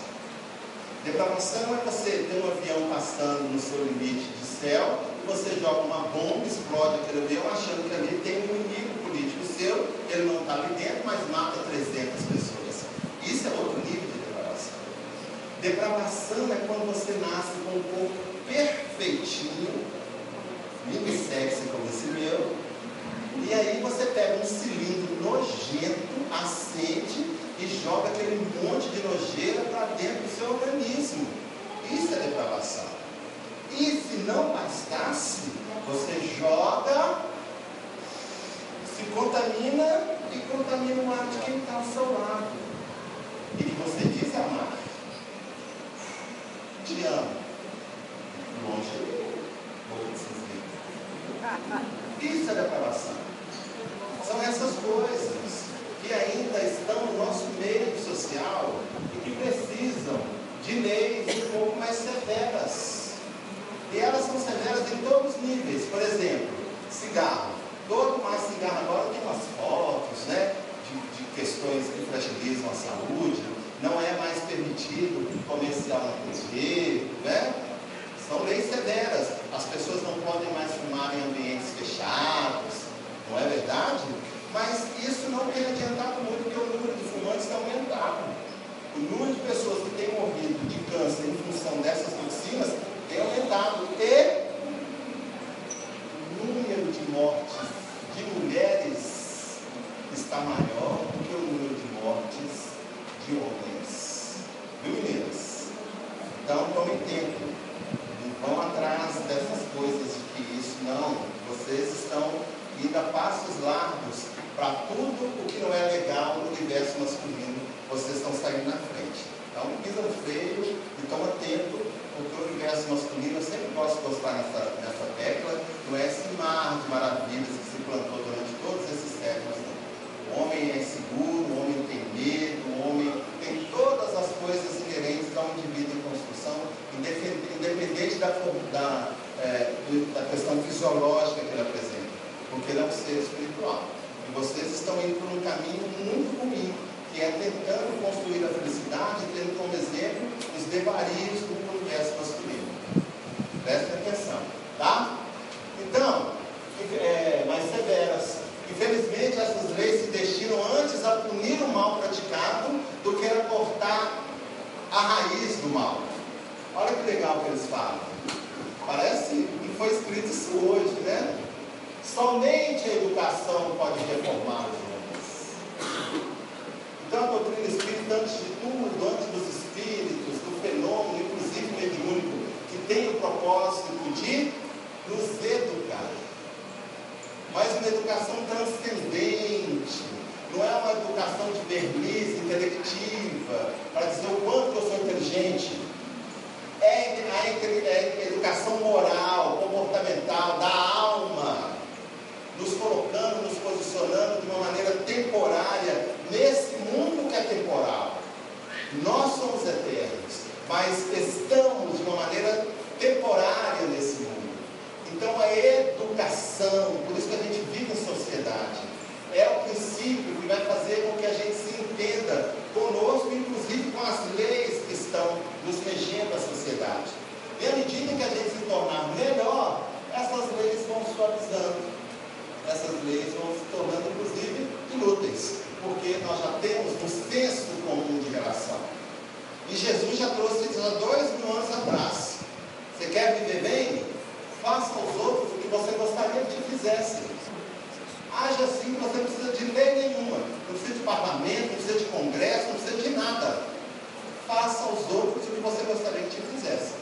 Speaker 5: Depravação é você ter um avião passando no seu limite de céu, e você joga uma bomba, explode aquele avião, achando que ali tem um inimigo político seu, ele não está ali dentro, mas mata 300 pessoas. Isso é outro nível de depravação. Depravação é quando você nasce com um corpo perfeitinho, mini sexy como esse meu, e aí você pega um cilindro nojento, acende e joga aquele monte de nojeira para dentro do seu organismo. Isso é depravação. E se não bastasse, você joga, se contamina e contamina o ar de quem está ao seu lado. E que você diz amar. Te amo. Longe de mim. Boca de cinzento. Isso é depravação. São essas coisas que ainda estão no nosso meio social e que precisam de leis um pouco mais severas. E elas são severas em todos os níveis. Por exemplo, cigarro. Todo mais cigarro agora tem umas fotos, né? De questões questões que fragilizam a saúde, não é mais permitido comercial na TV, né? São leis severas. As pessoas não podem mais fumar em ambientes fechados, não é verdade? Mas isso não tem adiantado muito, porque o número de fumantes tem aumentado. O número de pessoas que têm morrido de câncer em função dessas toxinas tem aumentado. E o número de mortes de mulheres está maior do que o número de mortes de homens. Viu, meninas? Então, tomem tempo. Não vão atrás dessas coisas de que isso não. Vocês estão indo a passos largos para tudo o que não é legal no universo masculino. Vocês estão saindo na frente. Então, pisa no freio e toma tempo, porque o universo masculino, eu sempre gosto de gostar nessa tecla, não é esse mar de maravilhas que se plantou durante todos esses séculos. Não. O homem é seguro, o homem tem medo, o homem tem todas as coisas inerentes a um indivíduo em construção, independente da questão fisiológica que ele apresenta, porque ele é um ser espiritual. E vocês estão indo por um caminho muito ruim, que é tentando construir a felicidade, tendo como exemplo os devarios do universo masculino. Prestem atenção, tá? Então, mais severas. Infelizmente, essas leis se destinam antes a punir o mal praticado do que a cortar a raiz do mal. Olha que legal que eles falam. Parece que foi escrito isso hoje, né? Somente a educação pode reformar os homens. Então, a doutrina espírita, antes de tudo, antes dos espíritos, do fenômeno, inclusive mediúnico, que tem o propósito de nos educar. Mas uma educação transcendente, não é uma educação de verniz intelectiva, para dizer o quanto eu sou inteligente. É a educação moral, comportamental, da alma, nos colocando, nos posicionando de uma maneira temporária, nesse mundo que é temporal. Nós somos eternos, mas estamos de uma maneira temporária nesse mundo. Então a educação, por isso que a gente vive em sociedade, é o princípio que vai fazer com que a gente se entenda conosco, inclusive com as leis que estão nos regendo a sociedade. E à medida que a gente se tornar melhor, essas leis vão suavizando. Essas leis vão se tornando, inclusive, inúteis, porque nós já temos um senso comum de relação. E Jesus já trouxe isso há 2000 anos atrás. Você quer viver bem? Faça aos outros o que você gostaria que te fizessem. Haja assim que você não precisa de lei nenhuma. Não precisa de parlamento, não precisa de congresso, não precisa de nada. Faça aos outros o que você gostaria que te fizessem.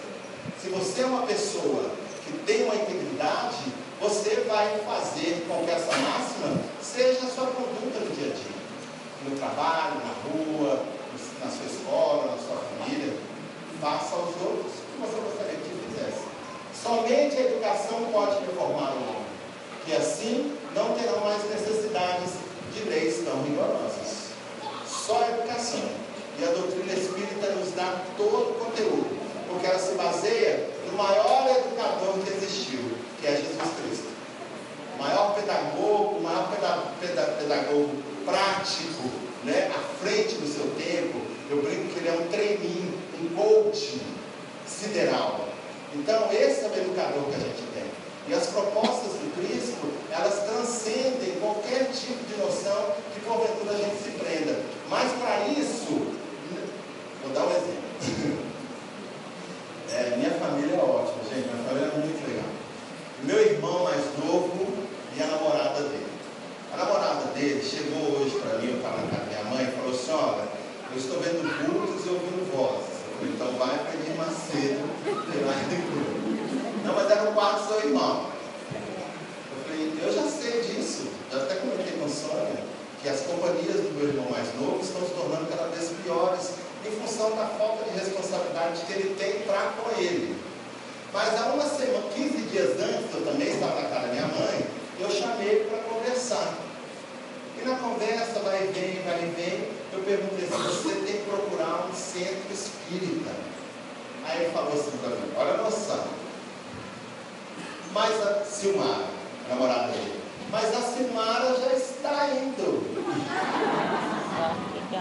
Speaker 5: Se você é uma pessoa que tem uma integridade, você vai fazer com que essa máxima seja a sua conduta no dia a dia. No trabalho, na rua, na sua escola, na sua família. Faça aos outros o que você gostaria que te fizesse. Somente a educação pode reformar o homem. E assim não terão mais necessidades de leis tão rigorosas. Só a educação. E a doutrina espírita nos dá todo o conteúdo, porque ela se baseia no maior educador que existiu, que é Jesus Cristo. O maior pedagogo, pedagogo prático, né, à frente do seu tempo. Eu brinco que ele é um treininho, um coaching sideral. Então, esse é o educador que a gente tem. E as propostas do Cristo, elas transcendem qualquer tipo de noção que porventura a gente se prenda. Mas para isso, vou dar um exemplo. Minha família é ótima, gente. Minha família é muito legal. Meu irmão mais novo e a namorada dele. A namorada dele chegou hoje para mim, eu estava na casa da minha mãe, e falou assim: olha, eu estou vendo vultos e ouvindo vozes. Eu falei: então vai para Edir Macedo, e lá em não, mas era o quarto do seu irmão. Eu falei: eu já sei disso, já até comentei com a Sônia, que as companhias do meu irmão mais novo estão se tornando cada vez piores em função da falta de responsabilidade que ele tem para com ele. Mas há uma semana, 15 dias antes, eu também estava na casa da minha mãe, eu chamei ele para conversar. E na conversa, vai e vem, eu perguntei se você tem que procurar um centro espírita. Aí ele falou assim para mim: olha a noção. Mas a Silmara, a namorada dele, mas a Silmara já está indo.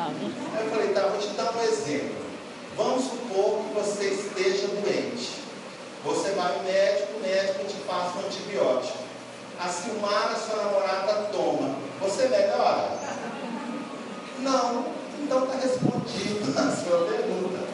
Speaker 5: Aí eu falei, tá, vou te dar um exemplo. Vamos supor que você esteja doente. Você vai ao médico, o médico te passa um antibiótico. A Silmara, sua namorada, toma. Você melhora? Não. Então está respondida a sua pergunta.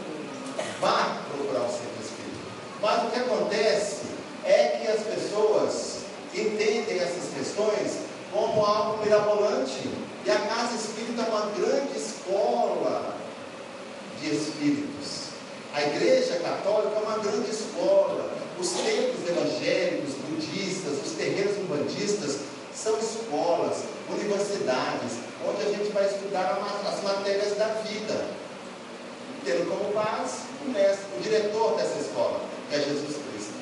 Speaker 5: Vai procurar o centro espírita. Mas o que acontece é que as pessoas entendem essas questões como algo mirabolante. E a casa espírita é uma grande escola de espíritos. A igreja católica é uma grande escola. Os templos evangélicos, budistas, os terreiros umbandistas são escolas, universidades, onde a gente vai estudar as matérias da vida, tendo como base o mestre, o diretor dessa escola, que é Jesus Cristo.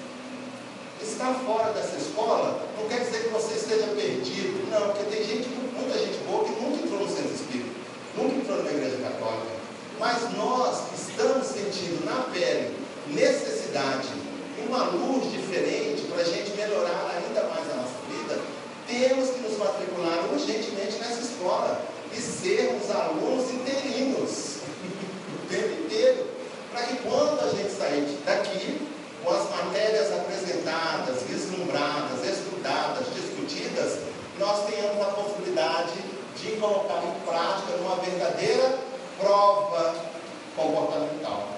Speaker 5: Estar fora dessa escola não quer dizer que você esteja perdido, não, porque tem gente, muita gente boa que nunca entrou no centro espírita, nunca entrou numa igreja católica, mas nós estamos sentindo na pele necessidade de uma luz diferente para a gente melhorar ainda mais a nossa vida. Temos que nos matricular urgentemente nessa escola e sermos alunos interinos o tempo inteiro, para que quando a gente sair daqui, com as matérias apresentadas, vislumbradas, estudadas, discutidas, nós tenhamos a possibilidade de colocar em prática uma verdadeira prova comportamental.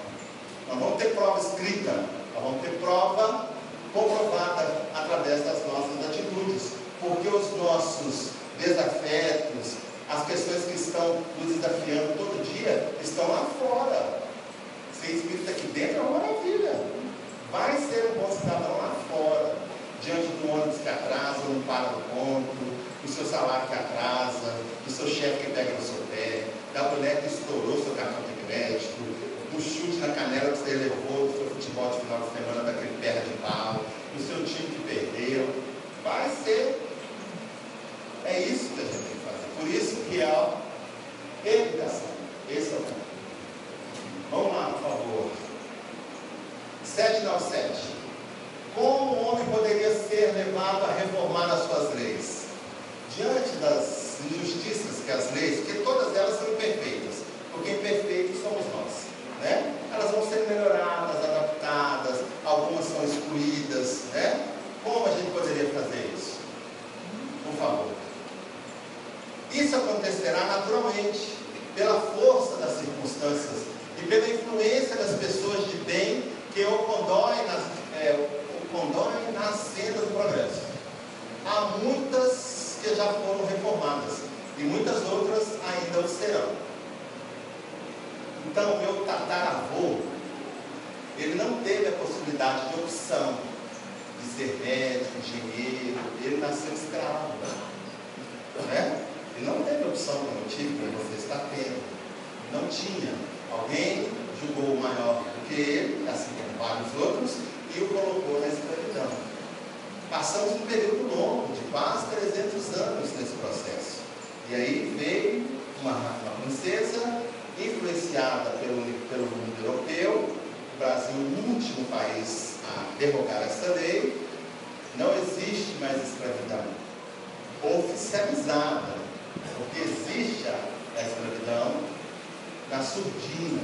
Speaker 5: Nós vamos ter prova escrita, nós vamos ter prova comprovada através das nossas atitudes, porque os nossos desafetos, as questões que estão nos desafiando todo dia, estão lá fora. Ser espírita aqui dentro é uma maravilha. Vai ser um bom cidadão lá fora, diante do ônibus que atrasa, não para no ponto, do seu salário que atrasa, do seu chefe que pega no seu pé, da mulher que estourou seu cartão de crédito, do chute na canela que você levou do seu futebol de final de semana, daquele perna de pau, do seu time que perdeu. Vai ser. É isso que a gente tem que fazer. Por isso que é a educação. Esse é o ponto. Vamos lá, por favor. 797. Como o homem poderia ser levado a reformar as suas leis? Diante das injustiças que as leis, porque todas elas são imperfeitas, porque imperfeitos somos nós, né? Elas vão ser melhoradas, adaptadas, algumas são excluídas, né? Como a gente poderia fazer isso? Por favor. Isso acontecerá naturalmente, pela força das circunstâncias e pela influência das pessoas de bem que o condoem na senda do progresso. Há muitas que já foram reformadas e muitas outras ainda o serão. Então, meu tataravô, ele não teve a possibilidade de opção de ser médico, engenheiro, ele nasceu escravo, né? Ele não teve opção como tive, como você está tendo. Não tinha. Alguém julgou o maior do que ele, assim como vários outros, e o colocou na escravidão. Passamos um período longo, de quase 300 anos nesse processo. E aí veio uma princesa influenciada pelo mundo europeu, o Brasil, o último país a derrogar essa lei. Não existe mais escravidão oficializada, porque existe a escravidão na surdina,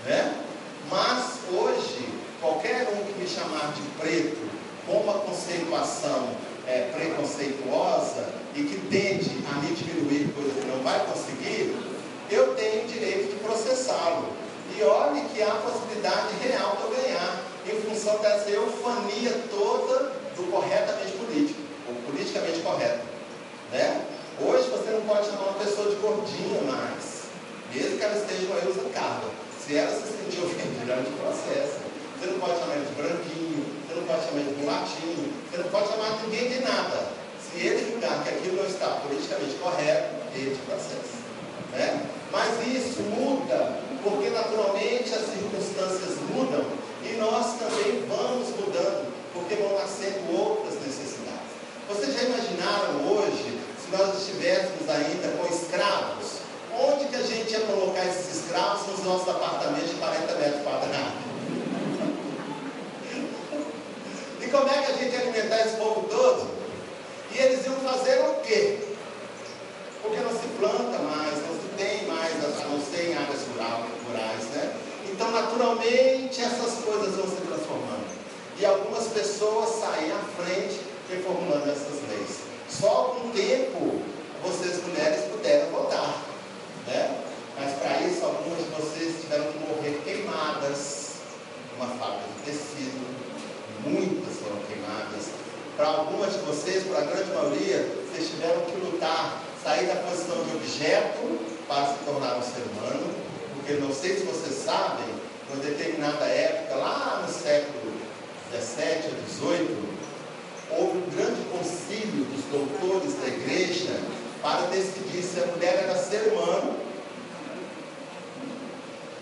Speaker 5: né? Mas hoje, qualquer um que me chamar de preto com uma conceituação preconceituosa e que tende a me diminuir, coisa que não vai conseguir, eu tenho o direito de processá-lo. E olhe que há possibilidade real de eu ganhar, em função dessa eufania toda do corretamente político, ou politicamente correto, né? Hoje você não pode chamar uma pessoa de gordinha mais, mesmo que ela esteja com a Elza Carla. Se ela se sentir ofendida, ela te processa. Você não pode chamar ele de branquinho, você não pode chamar ele de mulatinho, você não pode chamar ninguém de nada. Se ele julgar que aquilo não está politicamente correto, ele te processa, né? Mas isso muda, porque naturalmente as circunstâncias mudam e nós também vamos mudando, porque vão nascendo outras necessidades. Vocês já imaginaram hoje, se nós estivéssemos ainda com escravos, onde que a gente ia colocar esses escravos nos nossos apartamentos de 40 metros quadrados? E como é que a gente ia alimentar esse povo todo? E eles iam fazer o quê? Porque não se planta mais, não se tem mais as a não ser em áreas rurais, né? Então, naturalmente, essas coisas vão se transformando. E algumas pessoas saem à frente reformulando essas leis. Só com o tempo, vocês mulheres puderam votar, né? Mas para isso, algumas de vocês tiveram que morrer queimadas numa fábrica de tecido. Muitas foram queimadas. Para algumas de vocês, para a grande maioria, vocês tiveram que lutar, sair da posição de objeto para se tornar um ser humano. Porque não sei se vocês sabem, em uma determinada época, lá no século 17 ou 18, houve um grande concílio dos doutores da igreja para decidir se a mulher era ser humano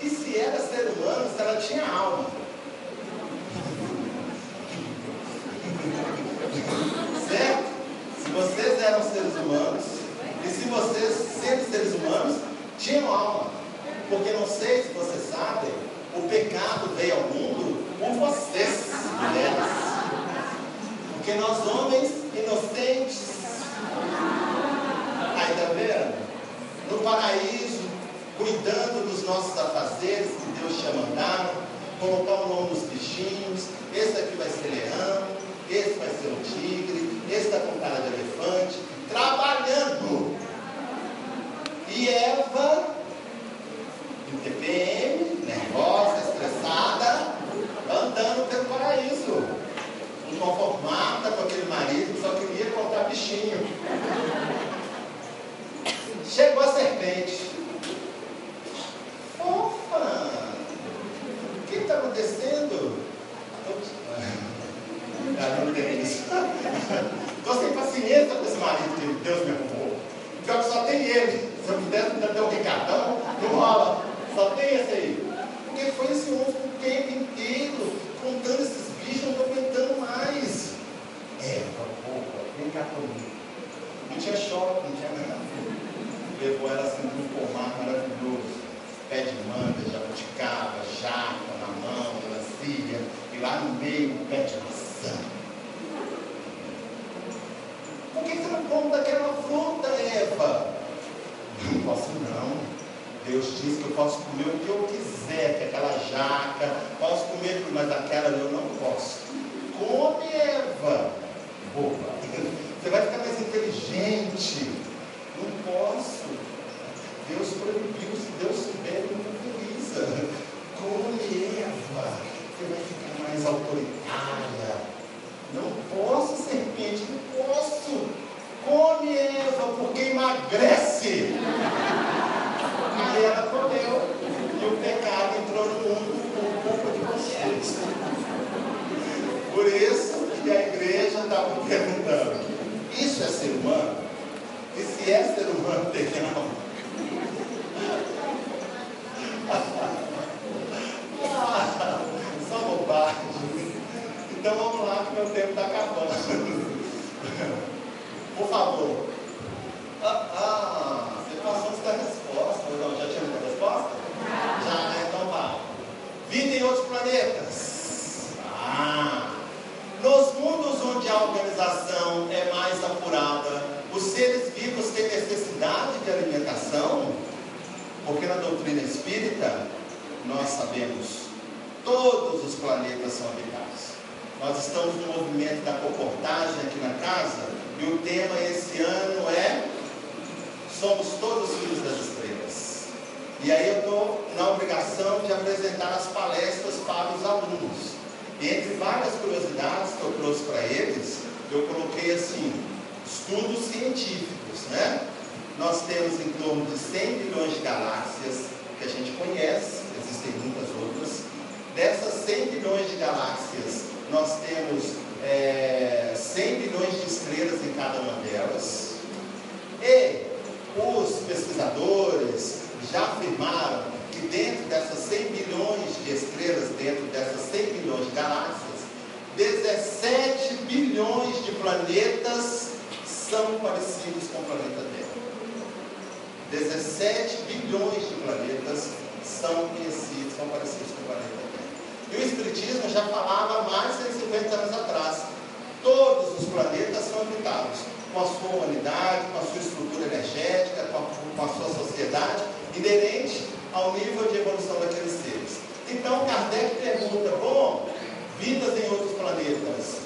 Speaker 5: e se era ser humano, se ela tinha alma. Certo? Se vocês eram seres humanos e se vocês, sendo seres humanos, tinham alma. Porque não sei se vocês sabem, o pecado veio ao mundo por vocês, mulheres. Porque nós, homens inocentes, aí tá vendo? No paraíso, cuidando dos nossos afazeres que Deus tinha mandado, colocar o nome nos bichinhos, esse aqui vai ser leão, esse vai ser um tigre, esse está com cara de elefante, trabalhando. E Eva, em TPM, nervosa, estressada, andando pelo paraíso, inconformada com aquele marido que só queria contar bichinho. Chegou a serpente. Opa! O que está acontecendo? Não tem isso. Estou sem paciência com esse marido que Deus me arrumou. Pior que só tem ele. Se eu pudesse ainda ter o Ricardão, não rola. Só tem esse aí. Porque foi esse ovo o tempo inteiro, contando esses bichos, não estou aguentando mais. Porra, vem cá comigo. Não tinha shopping, não tinha nada. Levou ela assim para um pomar maravilhoso. Pé de manga, jabuticaba, jaca na mão, melancia, e lá no meio um pé de maçã. Por que você não come daquela fruta, Eva? Não posso não. Deus diz que eu posso comer o que eu quiser, que é aquela jaca, posso comer, mas aquela eu não posso. Come, Eva. Boba. Você vai ficar mais inteligente. Não posso. Deus proibiu, se Deus souber, não autoriza. Come, Eva. Você vai ficar mais autoritária. Não posso, serpente, não posso. Come, Eva, porque emagrece. Aí ela comeu. E o pecado entrou no mundo por culpa de vocês. Por isso que a igreja estava perguntando: isso é ser humano? E se é ser humano, tem alma? Só bobagem. Então vamos lá, que meu tempo está acabando. Por favor. Você passou antes da resposta. Não, já tinha muita resposta? Já, né? Então vá. Vida em outros planetas. Nos mundos onde a organização é mais apurada, os seres vivos têm necessidade de alimentação? Porque na doutrina espírita, nós sabemos, todos os planetas são habitados. Nós estamos no movimento da comportagem aqui na casa, e o tema esse ano é Somos Todos Filhos das Estrelas. E aí eu estou na obrigação de apresentar as palestras para os alunos. E entre várias curiosidades que eu trouxe para eles, eu coloquei assim, estudos científicos, né? Nós temos em torno de 100 bilhões de galáxias que a gente conhece, existem muitas outras. Dessas 100 bilhões de galáxias, nós temos 100 bilhões de estrelas em cada uma delas. E os pesquisadores já afirmaram que dentro dessas 100 bilhões de estrelas, dentro dessas 100 bilhões de galáxias, 17 bilhões de planetas são parecidos com o planeta Terra. 17 bilhões de planetas são parecidos com o planeta Terra. E o Espiritismo já falava há mais de 150 anos atrás. Todos os planetas são habitados, com a sua humanidade, com a sua estrutura energética, com a sua sociedade, inerente ao nível de evolução daqueles seres. Então Kardec pergunta, bom, vidas em outros planetas,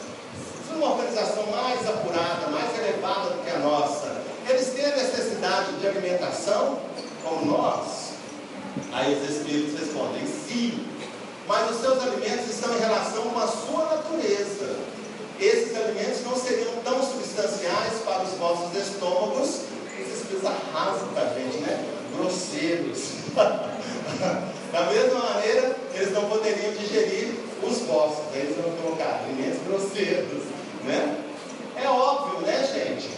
Speaker 5: uma organização mais apurada, mais elevada do que a nossa, eles têm a necessidade de alimentação como nós? Aí os espíritos respondem, sim, mas os seus alimentos estão em relação com a sua natureza. Esses alimentos não seriam tão substanciais para os vossos estômagos. Esses espíritos arrasam para a gente, né? Grosseiros. Da mesma maneira, eles não poderiam digerir os vossos. Eles vão colocar alimentos grosseiros, né? É óbvio, né, gente?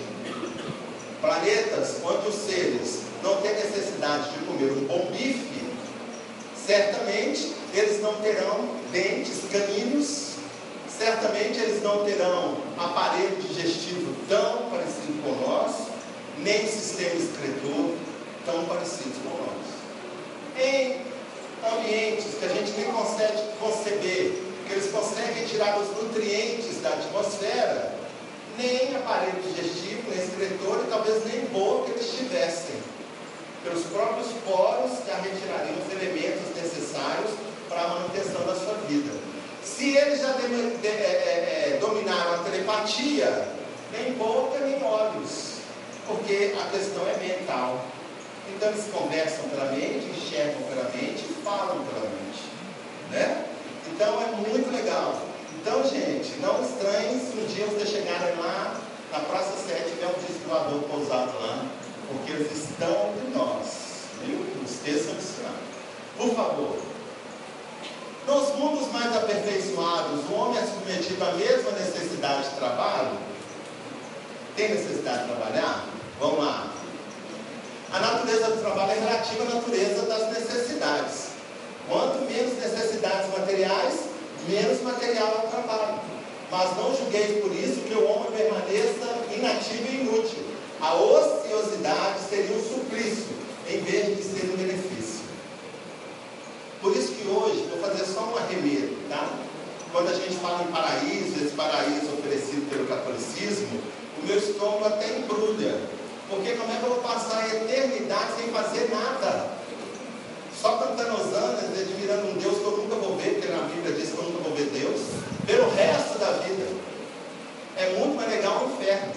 Speaker 5: Planetas onde os seres não têm necessidade de comer um bom bife, certamente eles não terão dentes caninos, certamente eles não terão aparelho digestivo tão parecido com nós, nem sistema excretor tão parecidos com nós. Em ambientes que a gente nem consegue conceber, que eles conseguem tirar os nutrientes da atmosfera, nem aparelho digestivo, nem excretor e talvez nem boca eles tivessem. Pelos próprios poros já retirariam os elementos necessários para a manutenção da sua vida. Se eles já dominaram a telepatia, nem boca nem olhos, porque a questão é mental. Então eles conversam pela mente, enxergam pela mente e falam pela mente, né? Então é muito legal. Então, gente, não estranhem se um dia vocês chegarem lá na Praça 7 e tiver um disco voador pousado lá, porque eles estão entre nós, viu? Não esqueçam disso não. Por favor. Nos mundos mais aperfeiçoados, o homem é submetido à mesma necessidade de trabalho? Tem necessidade de trabalhar? Vamos lá. A natureza do trabalho é relativa à natureza das necessidades. Quanto menos necessidades materiais, menos material é o trabalho. Mas não julgueis por isso que o homem permaneça inativo e inútil. A ociosidade seria um suplício, em vez de ser um benefício. Por isso que hoje, vou fazer só um arremedo, tá? Quando a gente fala em paraíso, esse paraíso oferecido pelo catolicismo, o meu estômago até embrulha. Porque como é que eu vou passar a eternidade sem fazer nada? Só cantando hosanas, admirando um Deus que eu nunca vou ver, porque na Bíblia diz que eu nunca vou ver Deus, pelo resto da vida. É muito mais legal o inferno.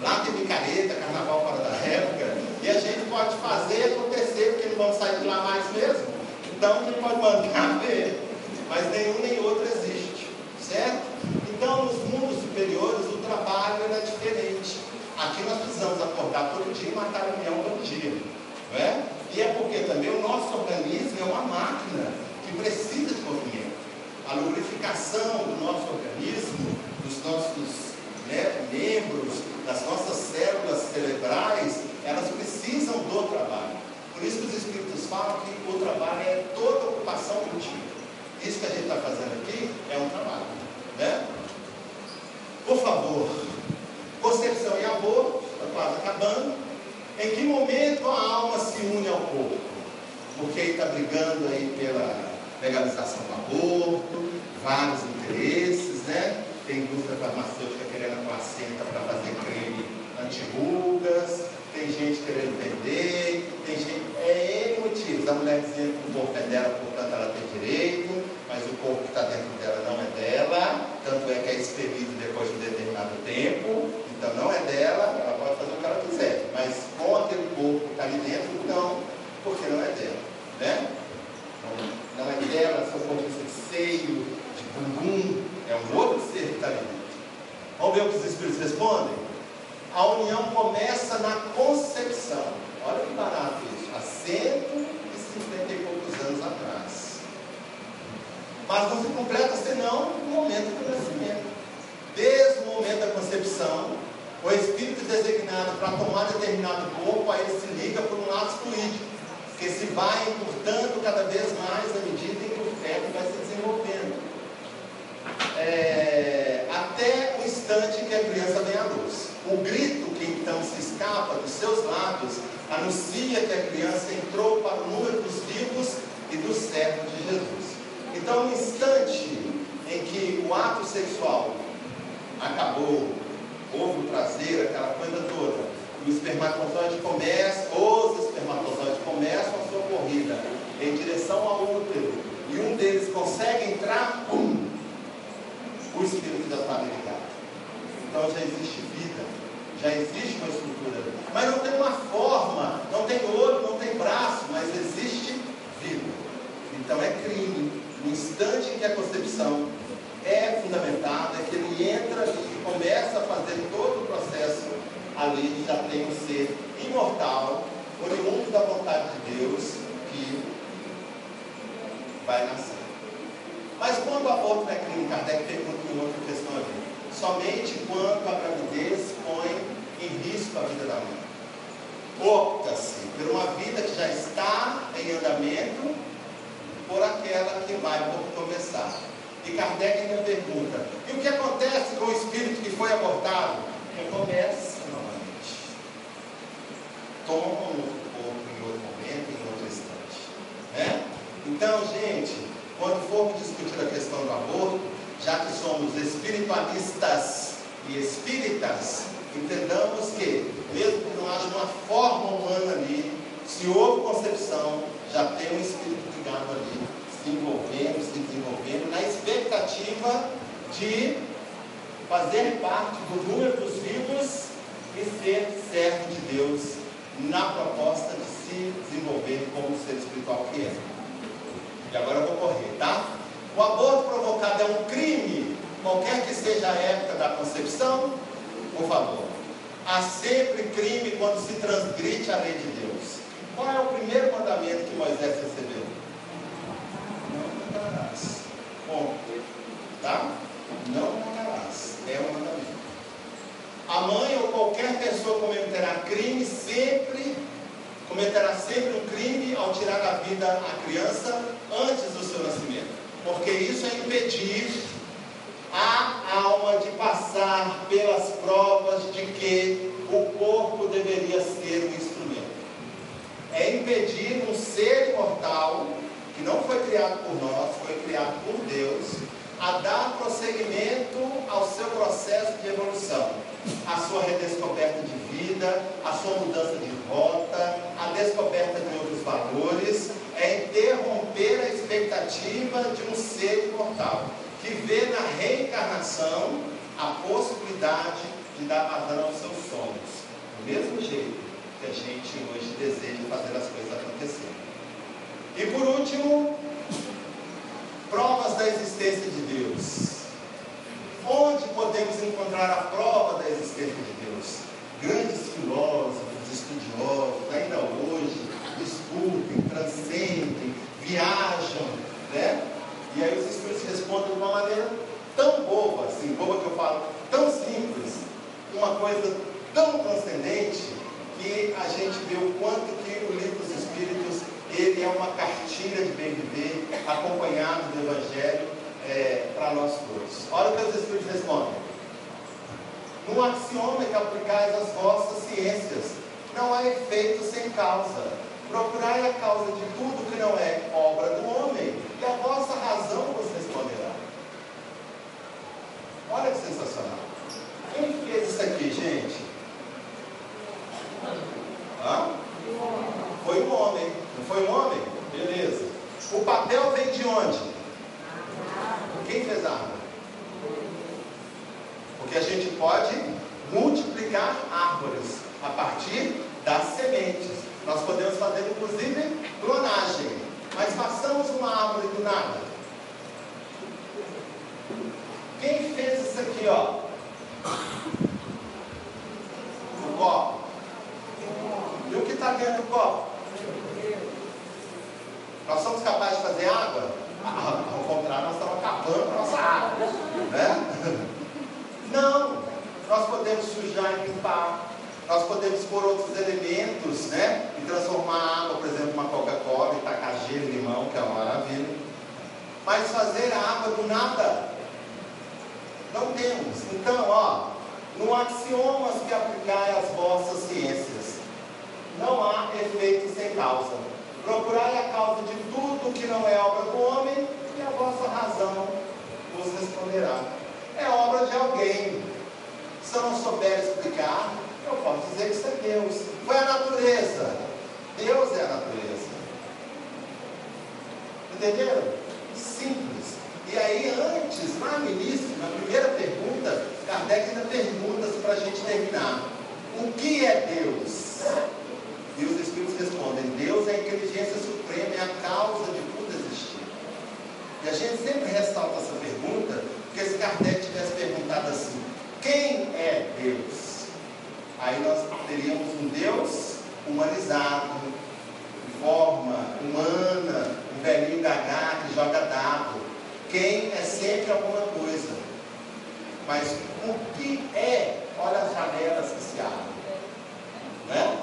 Speaker 5: Lá tem micareta, carnaval fora da época, e a gente pode fazer acontecer, porque não vamos sair de lá mais mesmo. Então a gente pode mandar ver, mas nenhum nem outro existe, certo? Então nos mundos superiores o trabalho é diferente. Aqui nós precisamos acordar todo dia e matar um leão todo dia, não é? E é porque também o nosso organismo é uma máquina que precisa de movimento. A lubrificação do nosso organismo, dos nossos membros, das nossas células cerebrais, elas precisam do trabalho. Por isso que os espíritos falam que o trabalho é toda ocupação útil. Isso que a gente está fazendo aqui é um trabalho, né? Por favor, concepção e aborto, está quase acabando. Em que momento a alma se une ao corpo? Porque ele está brigando aí pela legalização do aborto, vários interesses, né? Tem indústria farmacêutica querendo a placenta para fazer creme anti-rugas, tem gente querendo vender, tem gente... É N motivos. A mulher dizendo que o corpo é dela, portanto ela tem direito, mas o corpo que está dentro dela não é dela, tanto é que é expelido depois de um determinado tempo, então não é dela, ela pode fazer o que ela quiser, mas com aquele corpo que está ali dentro, não, porque não é dela, né? Não é dela, se eu for de seio, de bumbum, é um outro ser que está ali dentro. Vamos ver o que os espíritos respondem? A união começa na concepção. Olha que barato isso. Há 150 e poucos anos atrás. Mas não se completa senão no momento do nascimento. Desde o momento da concepção, o espírito designado para tomar determinado corpo, aí ele se liga por um lado fluídico, que se vai encurtando cada vez mais à medida em que o feto vai se desenvolvendo. Até o instante em que a criança vem à luz. O grito que então se escapa dos seus lábios anuncia que a criança entrou para o número dos vivos e dos servos de Jesus. Então, no instante em que o ato sexual acabou, houve o prazer, aquela coisa toda, e o espermatozoide os espermatozoides começam a sua corrida em direção ao útero, e um deles consegue entrar, o espírito já está ligado. Então já existe vida, já existe uma estrutura, mas não tem uma forma, não tem olho, não tem braço, mas existe vida. Então é crime, no instante em que a concepção é fundamentada, é que ele entra e começa a fazer todo o processo, ali já tem um ser imortal, oriundo da vontade de Deus, que vai nascer. Mas quando o aborto não é crime, Kardec pergunta uma outra questão ali. Somente quando a gravidez põe em risco a vida da mãe. Opta-se por uma vida que já está em andamento, por aquela que vai por começar. E Kardec ainda pergunta: e o que acontece com o espírito que foi abortado? Recomeça novamente. Toma um outro corpo em outro momento, em outro instante. Né? Então, gente, quando formos discutir a questão do aborto, já que somos espiritualistas e espíritas, entendamos que, mesmo que não haja uma forma humana ali, se houve concepção, já tem um espírito ligado ali, se desenvolvendo, na expectativa de fazer parte do número dos vivos e ser servo de Deus, na proposta de se desenvolver como ser espiritual que é. E agora eu vou correr, tá? O aborto provocado é um crime, qualquer que seja a época da concepção, por favor. Há sempre crime quando se transgride a lei de Deus. Qual é o primeiro mandamento que Moisés recebeu? Não matarás. Ponto. Tá? Não matarás. É um mandamento. A mãe ou qualquer pessoa cometerá sempre um crime ao tirar a vida à criança antes do seu nascimento. Porque isso é impedir a alma de passar pelas provas de que o corpo deveria ser um instrumento. É impedir um ser imortal, que não foi criado por nós, foi criado por Deus, a dar prosseguimento ao seu processo de evolução, a sua redescoberta de vida, a sua mudança de rota, a descoberta de outros valores, é interromper a expectativa de um ser imortal, que vê na reencarnação a possibilidade de dar vazão aos seus sonhos, do mesmo jeito que a gente hoje deseja fazer as coisas acontecerem. E por último, provas da existência de Deus. Onde podemos encontrar a prova da existência de Deus? Grandes filósofos, estudiosos, ainda hoje, discutem, transcendem, viajam, né? E aí os espíritos respondem de uma maneira tão boba, assim, boba que eu falo, tão simples, uma coisa tão transcendente, que a gente vê o quanto que o livro dos Espíritos, ele é uma cartilha de bem viver, acompanhado do Evangelho para nós todos. Olha o que os Espíritos respondem. No axioma que aplicais as vossas ciências, não há efeito sem causa. Procurai a causa de tudo que não é obra do homem, e a vossa razão vos responderá. Olha que sensacional. Quem fez isso aqui, gente? Foi um homem. Não foi um homem? Beleza. O papel vem de onde? Quem fez a árvore? Porque a gente pode multiplicar árvores a partir das sementes. Nós podemos fazer, inclusive, clonagem. Mas façamos uma árvore do nada. Quem fez isso aqui, ó? O copo. E o que está dentro do copo? Nós somos capazes de fazer água? Ao contrário, nós estamos acabando a nossa água, né? Não. Nós podemos sujar e limpar. Nós podemos pôr outros elementos, né? E transformar a água, por exemplo, uma Coca-Cola, e tacar gelo e limão, que é uma maravilha. Mas fazer a água do nada, não temos. Então, ó, no axiomas que aplicai as vossas ciências, não há efeito sem causa. Procurai a causa de tudo que não é obra do homem, e a vossa razão vos responderá. É obra de alguém. Se eu não souber explicar, eu posso dizer que isso é Deus. é a natureza? Deus é a natureza. Entenderam? Simples. E aí, antes, lá no início, na primeira pergunta, Kardec ainda pergunta para a gente terminar: o que é Deus? E os Espíritos respondem: Deus é a inteligência suprema, é a causa de tudo existir. E a gente sempre ressalta essa pergunta, porque se Kardec tivesse perguntado assim: quem é Deus? Aí nós teríamos um Deus humanizado, de forma humana, um velhinho gagá que joga dado. Quem é sempre alguma coisa. Mas o que é? Olha as janelas que se abrem. Né?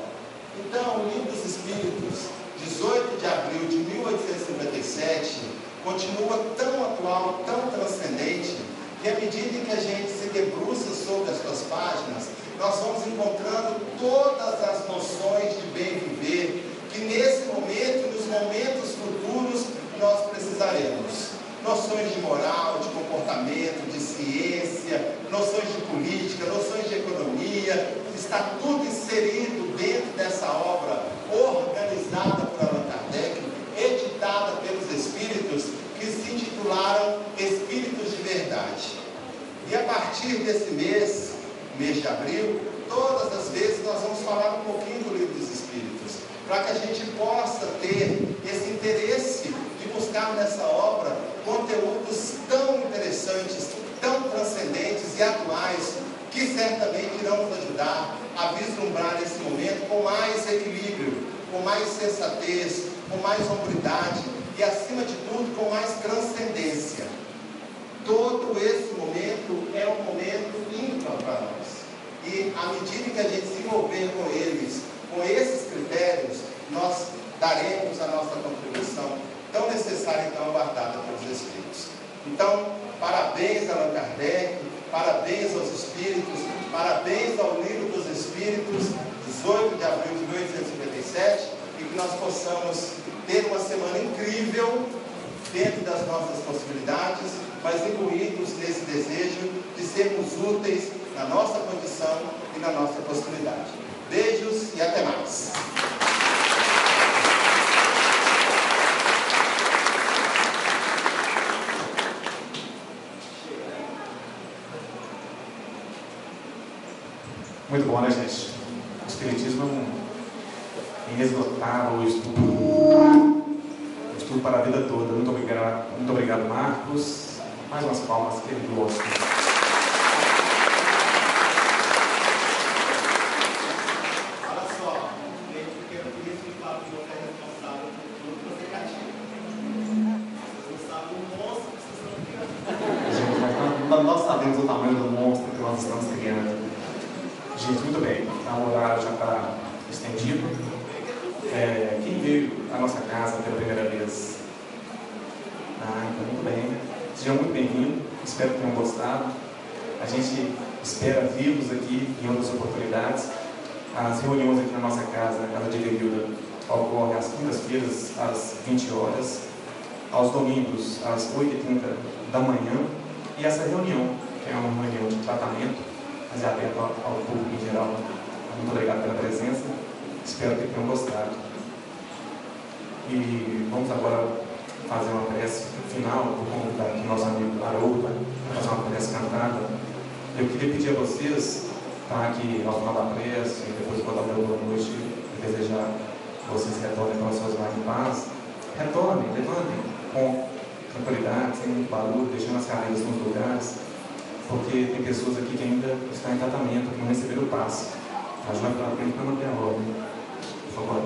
Speaker 5: Então, o Livro dos Espíritos, 18 de abril de 1857, continua tão atual, tão transcendente, que à medida em que a gente se debruça sobre as suas páginas, nós vamos encontrando todas as noções de bem viver, que nesse momento e nos momentos futuros nós precisaremos. Noções de moral, de comportamento, de ciência, noções de política, noções de economia, está tudo inserido dentro dessa obra organizada por Allan Kardec, editada pelos Espíritos, que se intitularam Espíritos de Verdade. E a partir desse mês de abril, todas as vezes nós vamos falar um pouquinho do Livro dos Espíritos, para que a gente possa ter esse interesse de buscar nessa obra conteúdos tão interessantes, tão transcendentes e atuais, que certamente irão nos ajudar a vislumbrar esse momento com mais equilíbrio, com mais sensatez, com mais hombridade e, acima de tudo, com mais transcendência. Todo esse momento é um momento ímpar para nós. E à medida que a gente se envolver com eles, com esses critérios, nós daremos a nossa contribuição tão necessária e tão aguardada pelos Espíritos. Então, parabéns a Allan Kardec, parabéns aos Espíritos, parabéns ao Livro dos Espíritos, 18 de abril de 1857, e que nós possamos ter uma semana incrível, dentro das nossas possibilidades, mas incluídos nesse desejo de sermos úteis na nossa condição e na nossa possibilidade. Beijos e até mais.
Speaker 7: Muito bom, né, gente? O Espiritismo é um inesgotável estudo para a vida toda. Muito obrigado, Marcos. Mais umas palmas que ele gosta.
Speaker 5: Olha só, gente, porque eu queria explicar que o João é responsável por tudo que você cativa. Vocês não sabem o monstro que vocês estão criando.
Speaker 7: Gente, nós sabemos o tamanho do monstro que nós estamos criando. Gente, muito bem. O horário já está estendido. Quem veio à nossa casa pela primeira vez? Então, muito bem. Sejam muito bem-vindos. Espero que tenham gostado. A gente espera vê-los aqui em outras oportunidades. As reuniões aqui na nossa casa, na Casa de Vervilda, ocorrem às quintas-feiras, às 20 horas. Aos domingos, às 8h30 da manhã. E essa reunião, que é uma reunião de tratamento, mas é aberto ao público em geral. Muito obrigado pela presença. Espero que tenham gostado. E vamos agora fazer uma prece final. Vou convidar aqui o nosso amigo Haroldo para fazer uma prece cantada. Eu queria pedir a vocês, que ao final da prece, depois vou dar o meu boa noite e desejar que vocês retornem para os seus lares em paz. Retornem, levantem com tranquilidade, sem muito barulho, deixando as cadeiras nos lugares, porque tem pessoas aqui que ainda estão em tratamento, que não receberam o passe. A gente vai para frente para manter a ordem. Por favor.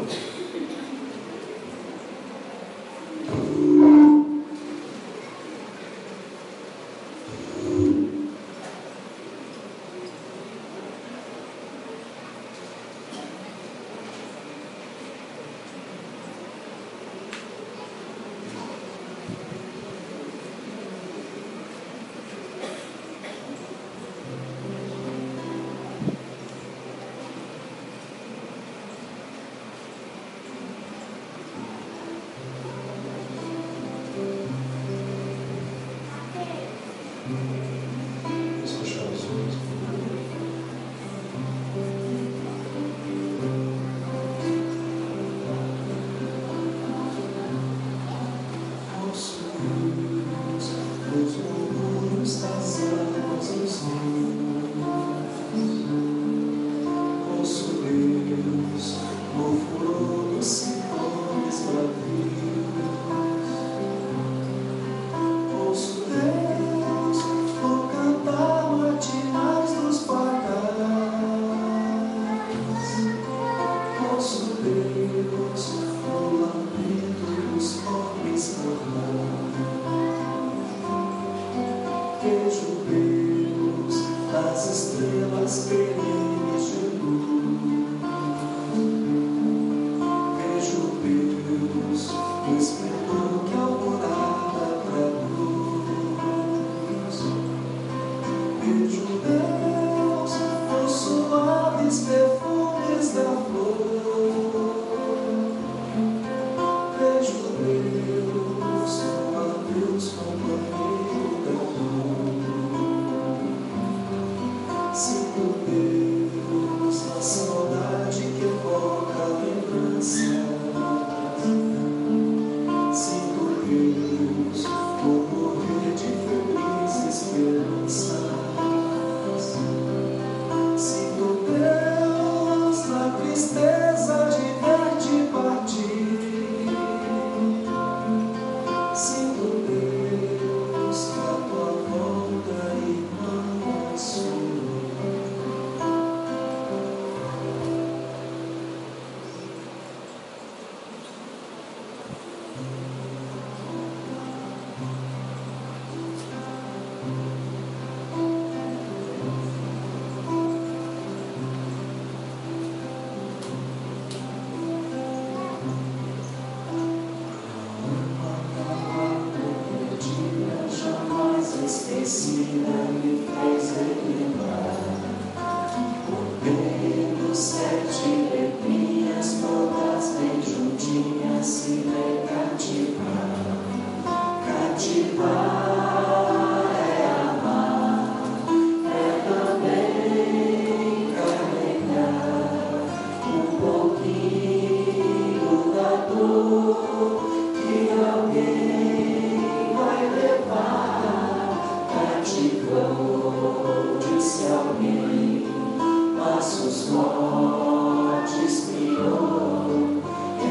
Speaker 6: Passos mortes criou,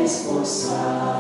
Speaker 6: esforçar.